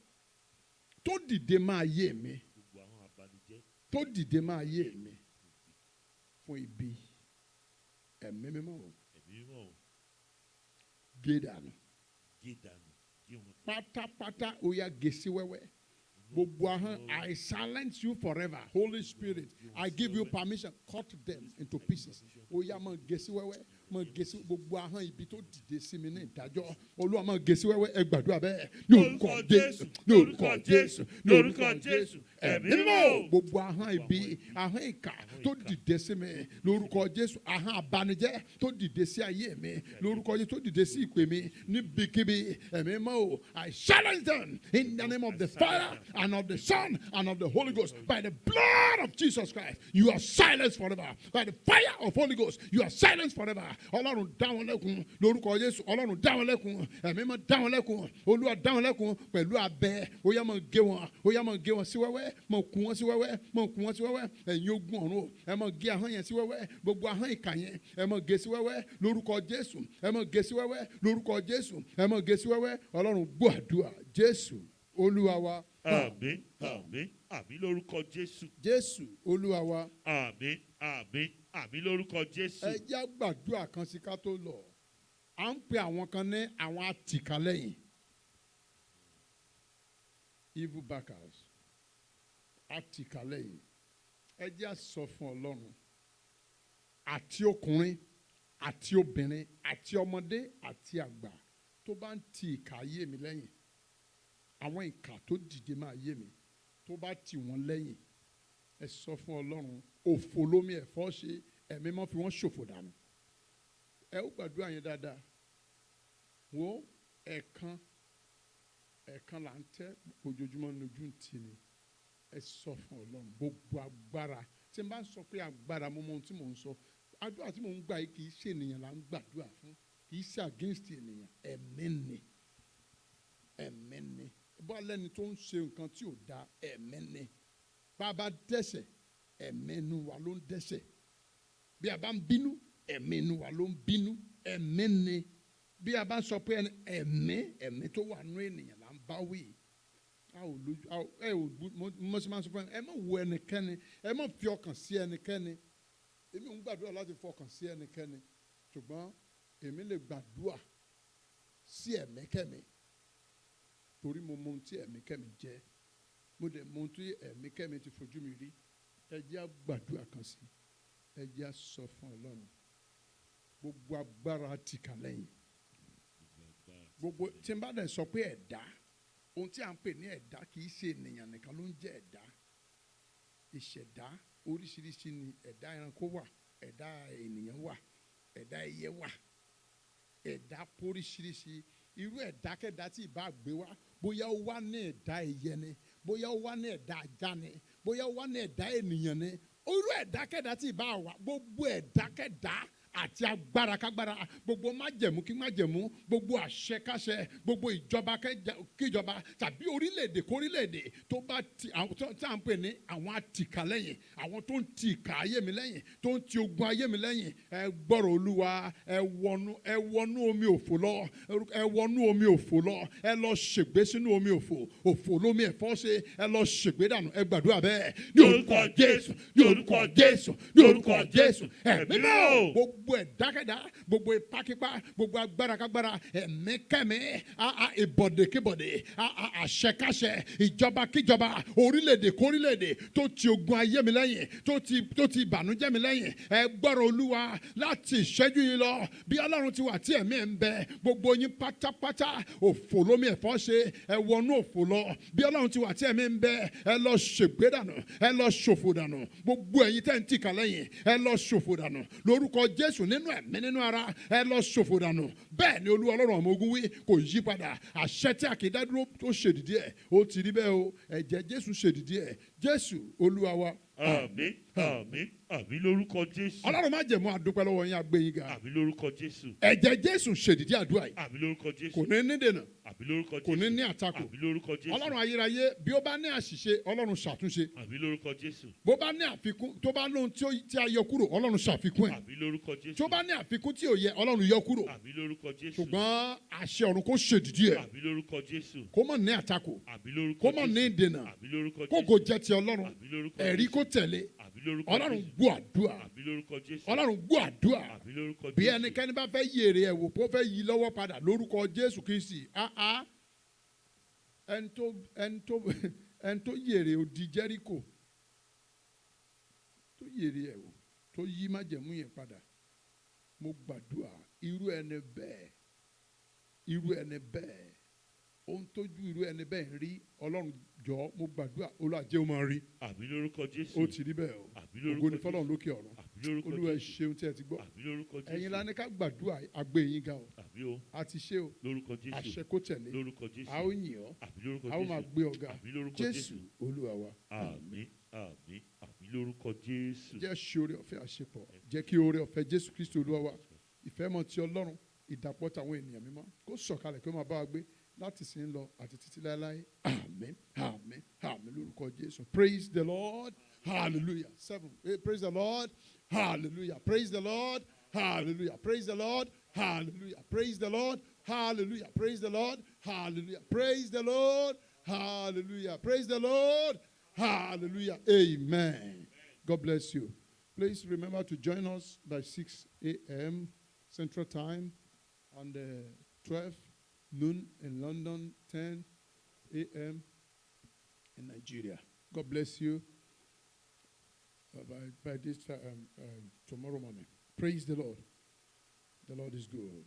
tó dìde máa yé mi Gbogbo ahọ́n abanijẹ́. tó dìde máa yé mi fún ibi ẹ̀mí mímọ́ o Ẹ̀mí mímọ́ o. gé dànù Gé dànù. Gé wọn. pátápátá ó yá gé sí wẹ́wẹ́. Gbogbo ahọ́n, I silence you forever. Holy Spirit, I give you permission. Cut them into pieces. Ó yá máa gé sí wẹ́wẹ́. Máa gé sí gbogbo ahọ́n ibi tó dìde sí mi ní ìdájọ́. Olúwa máa gé sí wẹ́wẹ́. Ẹ gbàdúrà bẹ́ẹ̀. Ní orúkọ Jésù. Ní orúkọ Jésù. Ní orúkọ Jésù. Ẹ̀mí mímọ́. Gbogbo ahọ́n ibi, ahọ́n ìkà tó dìde sí mi. Lórúkọ Jésù. Ahọ́n abanijẹ́ tó dìde sí ayé mi. Lórúkọ Jésù tó dìde sí ìpè mi. Níbikíbi. Ẹ̀mí mímọ́. I silence them in the name of the Father and of the Son and of the Holy Ghost. By the blood of Jesus Christ, you are silenced forever. By the fire of Holy Ghost, you are silenced forever. Ọlọ́run dá wọn lẹ́kun lórúkọ Jésù. Ọlọ́run dá wọn lẹ́kun. Ẹ̀mí máa dá wọn lẹ́kun. Olúwa dá wọn lẹ́kun pẹ̀lú abẹ. Ó yá máa gé wọn. Ó yá máa gé wọn sí wẹ́wẹ́. Máa kú wọn sí wẹ́wẹ́. Máa kú wọn sí wẹ́wẹ́. Ẹ̀yin ogun ọ̀run o. Ẹ máa gé ahọ́n yẹn sí wẹ́wẹ́. Gbogbo ahọ́n ìkà yẹn. Ẹ máa gé sí wẹ́wẹ́ lórúkọ Jésù. Ẹ máa gé sí wẹ́wẹ́ lórúkọ Jésù. Ẹ máa gé sí wẹ́wẹ́. Ọlọ́run gbọ́ àdúrà. Jésù Olúwa wa. Àmín, àmín, àmín lórúkọ Jésù. Jésù Olúwa wa. Àmín, àmín, àmín lórúkọ Jésù. Ẹ jẹ́ gbàdúrà kan sí ká tó lọ. À ń pe àwọn kan ní àwọn àtìkálẹ́yìn. Evil backers. Àtìkálẹ́yìn. Ẹ jẹ́ sọ fún Ọlọ́run. Àti ọkùnrin, àti obìnrin, àti ọmọdé, àti àgbà tó bá ń ti ìkà ayé mi lẹ́yìn. Àwọn ìkà tó dìde máa yé mi tó bá tì wọ́n lẹ́yìn ẹ sọ fún Ọlọ́run òfò lómi ẹ̀fọ́ ṣe ẹ̀mí mọ́ fi wọ́n ṣòfò dànù ẹ ó gbàdúrà yẹn dáadáa wo ẹ̀ẹ̀kan là ń tẹ́ ojoojúmọ́ lójú tì ní ẹ sọ fún Ọlọ́run gbogbo agbára tí n bá ń sọ pé agbára mo mọ ohun tí mò ń sọ àdúrà tí mò ń gbà yìí kì í ṣe ènìyàn là ń gbàdúrà fún kì í ṣe against ènìyàn ẹ̀mí ni bá lẹ́ni tó ń ṣe nǹkan tí ò da ẹ̀mí ni bá a bá dẹ́ṣẹ̀ ẹ̀mí inú wa ló ń dẹ́ṣẹ̀ bí a bá ń bínú ẹ̀mí inú wa ló ń bínú ẹ̀mí ni bí a bá ń sọ pé ẹ̀mí tó wà nú ènìyàn là ń bá wí mo sì máa ń sọ fún ẹ má wo ẹnikẹ́ni ẹ má fi ọkàn sí ẹnikẹ́ni èmi ò ń gbàdúrà láti fọkàn sí ẹnikẹ́ni ṣùgbọ́n èmi lè gbàdúrà sí ẹ̀míkẹ́mi torí mo mọ ohun tí ẹ̀míkẹ́mi jẹ́ mo dẹ̀ mọ ohun tí ẹ̀míkẹ́mi ti fojú mi rí ẹ jẹ́ á gbàdúrà kan sí ẹ jẹ́ á sọ fún Ọlọ́run gbogbo agbára ti kà lẹ́yìn gbogbo tí n bá dẹ̀ sọ pé ẹ̀dá ohun tí à ń pè ní ẹ̀dá kì í ṣe ènìyàn nìkan ló ń jẹ́ ẹ̀dá ìṣẹ̀dá oríṣiríṣi ni ẹ̀dá ẹranko wà ẹ̀dá ènìyàn wà ẹ̀dá ẹyẹ wà ẹ̀dá póríṣiríṣi irú ẹ̀dákẹ́dá tí ìbá gbé wá bóyá ó wá ní ẹ̀dá ẹyẹ ni bóyá ó wá ní ẹ̀dá ajá ni bóyá ó wá ní ẹ̀dá ènìyàn ni irú ẹ̀dákẹ́dá tí ìbá wà gbogbo ẹ̀dákẹ́dá àti agbára kágbára, gbogbo májẹ̀mú kí májẹ̀mú, gbogbo àṣẹkáṣẹ, gbogbo ìjọba kíjọba tàbí orílẹ̀-èdè kórílẹ̀-èdè tó bá ti àwọn tí à ń pè ní àwọn àtìkà lẹ́yìn, àwọn tó ń ti ìkà ayé mi lẹ́yìn, tó ń ti ogun ayé mi lẹ́yìn, ẹ gbọ́rọ̀ Olúwa, ẹ wọnú omi òfò lọ, ẹ wọnú omi òfò lọ, ẹ lọ ṣègbé sínú omi òfò lómi ẹ̀fọ́ ṣe, ẹ lọ ṣègbé dànù, ẹ gbàdúrà bẹ́ẹ̀ ní orúkọ Jésù, ní orúkọ Jésù, ní orúkọ Jésù. Ẹ̀mí náà gbogbo ẹ̀dákẹ́dá, gbogbo ipákípá, gbogbo agbárakágbára, ẹ̀míkẹ́mí, ìbọ̀dèkíbọ̀dè, àṣẹkáṣẹ, ìjọba kíjọba, orílẹ̀-èdè kórílẹ̀-èdè tó ti ogun ayé mi lẹ́yìn, tó ti ìbànújẹ́ mi lẹ́yìn, ẹ gbọ́rọ̀ Olúwa láti ìṣẹ́jú yìí lọ, bí Ọlọ́run ti wà tí ẹ̀mí ẹ̀ ń bẹ, gbogbo yín pátápátá òfò lómi ẹ̀fọ́ ṣe, ẹ wọnú òfò lọ, bí Ọlọ́run ti wà tí ẹ̀mí ń bẹ, ẹ lọ ṣègbé dànù, ẹ lọ ṣòfò dànù, gbogbo ẹ̀yin tẹ́ ń tìkà lẹ́yìn, ẹ lọ ṣòfò dànù lórúkọ Jésù, nínú ẹ̀mí nínú ara, ẹ lọ ṣòfò dànù. Bẹ́ẹ̀ ni Olúwa Ọlọ́run ọmọ ogun wí, kò yí padà, àṣẹ tí a kì í dá dúró tó ṣèdìdí ẹ̀, ó ti rí bẹ́ẹ̀ o, ẹ̀jẹ̀ Jésù ṣèdìdí ẹ̀, Jésù Olúwa wa. Àmín, àmín, àmín lórúkọ Jésù. Ọlọ́run má jẹ̀mú àdúpẹ́ lọ́wọ́ yín, agbé yín ga. Àmín lórúkọ Jésù. Ẹ̀jẹ̀ Jésù ṣèdìdí àdúrà yìí. Àmín lórúkọ Jésù. Kò ní ní dènà. Àmín lórúkọ Jésù. Kò ní ní àtakò. Àmín lórúkọ Jésù. Ọlọ́run ayérayé, bí ó bá ní àṣìṣe, Ọlọ́run ṣàtúnṣe. Àmín lórúkọ Jésù. Bó bá ní àfikún, tó bá lóhun tí a yọ kúrò, Ọlọ́run ṣàfikún ẹ̀. Àmín lórúkọ Jésù. Tó bá ní àfikún tí ò yẹ, Ọlọ́run yọ kúrò. Àmín lórúkọ Jésù. Ṣùgbọ́n àṣẹ ọ̀run kó ṣèdìdí ẹ̀. Àmín lórúkọ Jésù. Kó mọ̀ ní àtakò. Àmín lórúkọ Jésù. Kó mọ̀ ní ìdènà. Àmín lórúkọ Jésù. Kógo jẹ́ ti Ọlọ́run. Àmín lórúkọ Ẹ̀rí Jésù. kó tẹ̀lé. Àmín lórúkọ Ọlọ́run Jésù. gbọ́ àdúrà. Àmín lórúkọ Jésù. Ọlọ́run gbọ́ àdúrà. Àmín lórúkọ Jésù. Bí ẹnikẹ́ni bá fẹ́ yèrè ẹ̀ wò, kó fẹ́ yí lọ́wọ́ padà lórúkọ Jésù Kristi. Ẹni tó yèrè odi Jẹ́ríkò, tó yèrè ẹ̀ wò, tó yí májẹ̀mú yẹn padà, mo gbàdúrà irú ẹni bẹ́ẹ̀, ohun tójú irú ẹni bẹ́ẹ̀ ń rí, Ọlọ́run jọ, mo gbàdúrà Olúwa jẹ́ ó máa rí. Àmín lórúkọ Jésù. Ó ti rí bẹ́ẹ̀ o. Àmín lórúkọ Ògo ni fọ́lọ́run lókè ọ̀run. Àmín lórúkọ Olúwa ẹ Jésù. ṣeun tí ẹ ti gbọ́. Àmín lórúkọ Jésù. Ẹ̀yin la ní ká gbàdúrà, àgbé yín ga o. Àmín o. A ti ṣe o. Lórúkọ Jésù. Àṣẹ kó tẹ̀lé. Lórúkọ Jésù. A ó yìn ọ́. Àmín lórúkọ A ó Jésù. máa gbé ọ̀gá. Àmín lórúkọ Jésù Jésù. Olúwa wa. Àmín, àmín, àmín lórúkọ Jésù. Jẹ́ ṣe oore ọ̀fẹ́ àṣepọ̀. Jẹ́ kí oore ọ̀fẹ́ Jésù Kristi Olúwa wa. Ìfẹ́ mọ̀ ti Ọlọ́run, ìdàpọ̀ tàwọn ènìyàn mímọ́. Kó sọ̀kalẹ̀ kí ó máa bá wa gbé láti sin lọ àti títí láéláé. Àmín, àmín, àmín lórúkọ Jésù. Praise the Lord. Hallelujah. 7. Praise the Lord. Hallelujah. Praise the Lord. Hallelujah. Praise the Lord. Hallelujah. Praise the Lord. Hallelujah. Praise the Lord. Hallelujah. Praise the Lord. Hallelujah. Praise the Lord. Hallelujah. Amen. God bless you. Please remember to join us by 6 a.m. Central Time and 12 noon in London, 10 a.m. in Nigeria. God bless you by this time tomorrow morning. Praise the Lord. The Lord is good.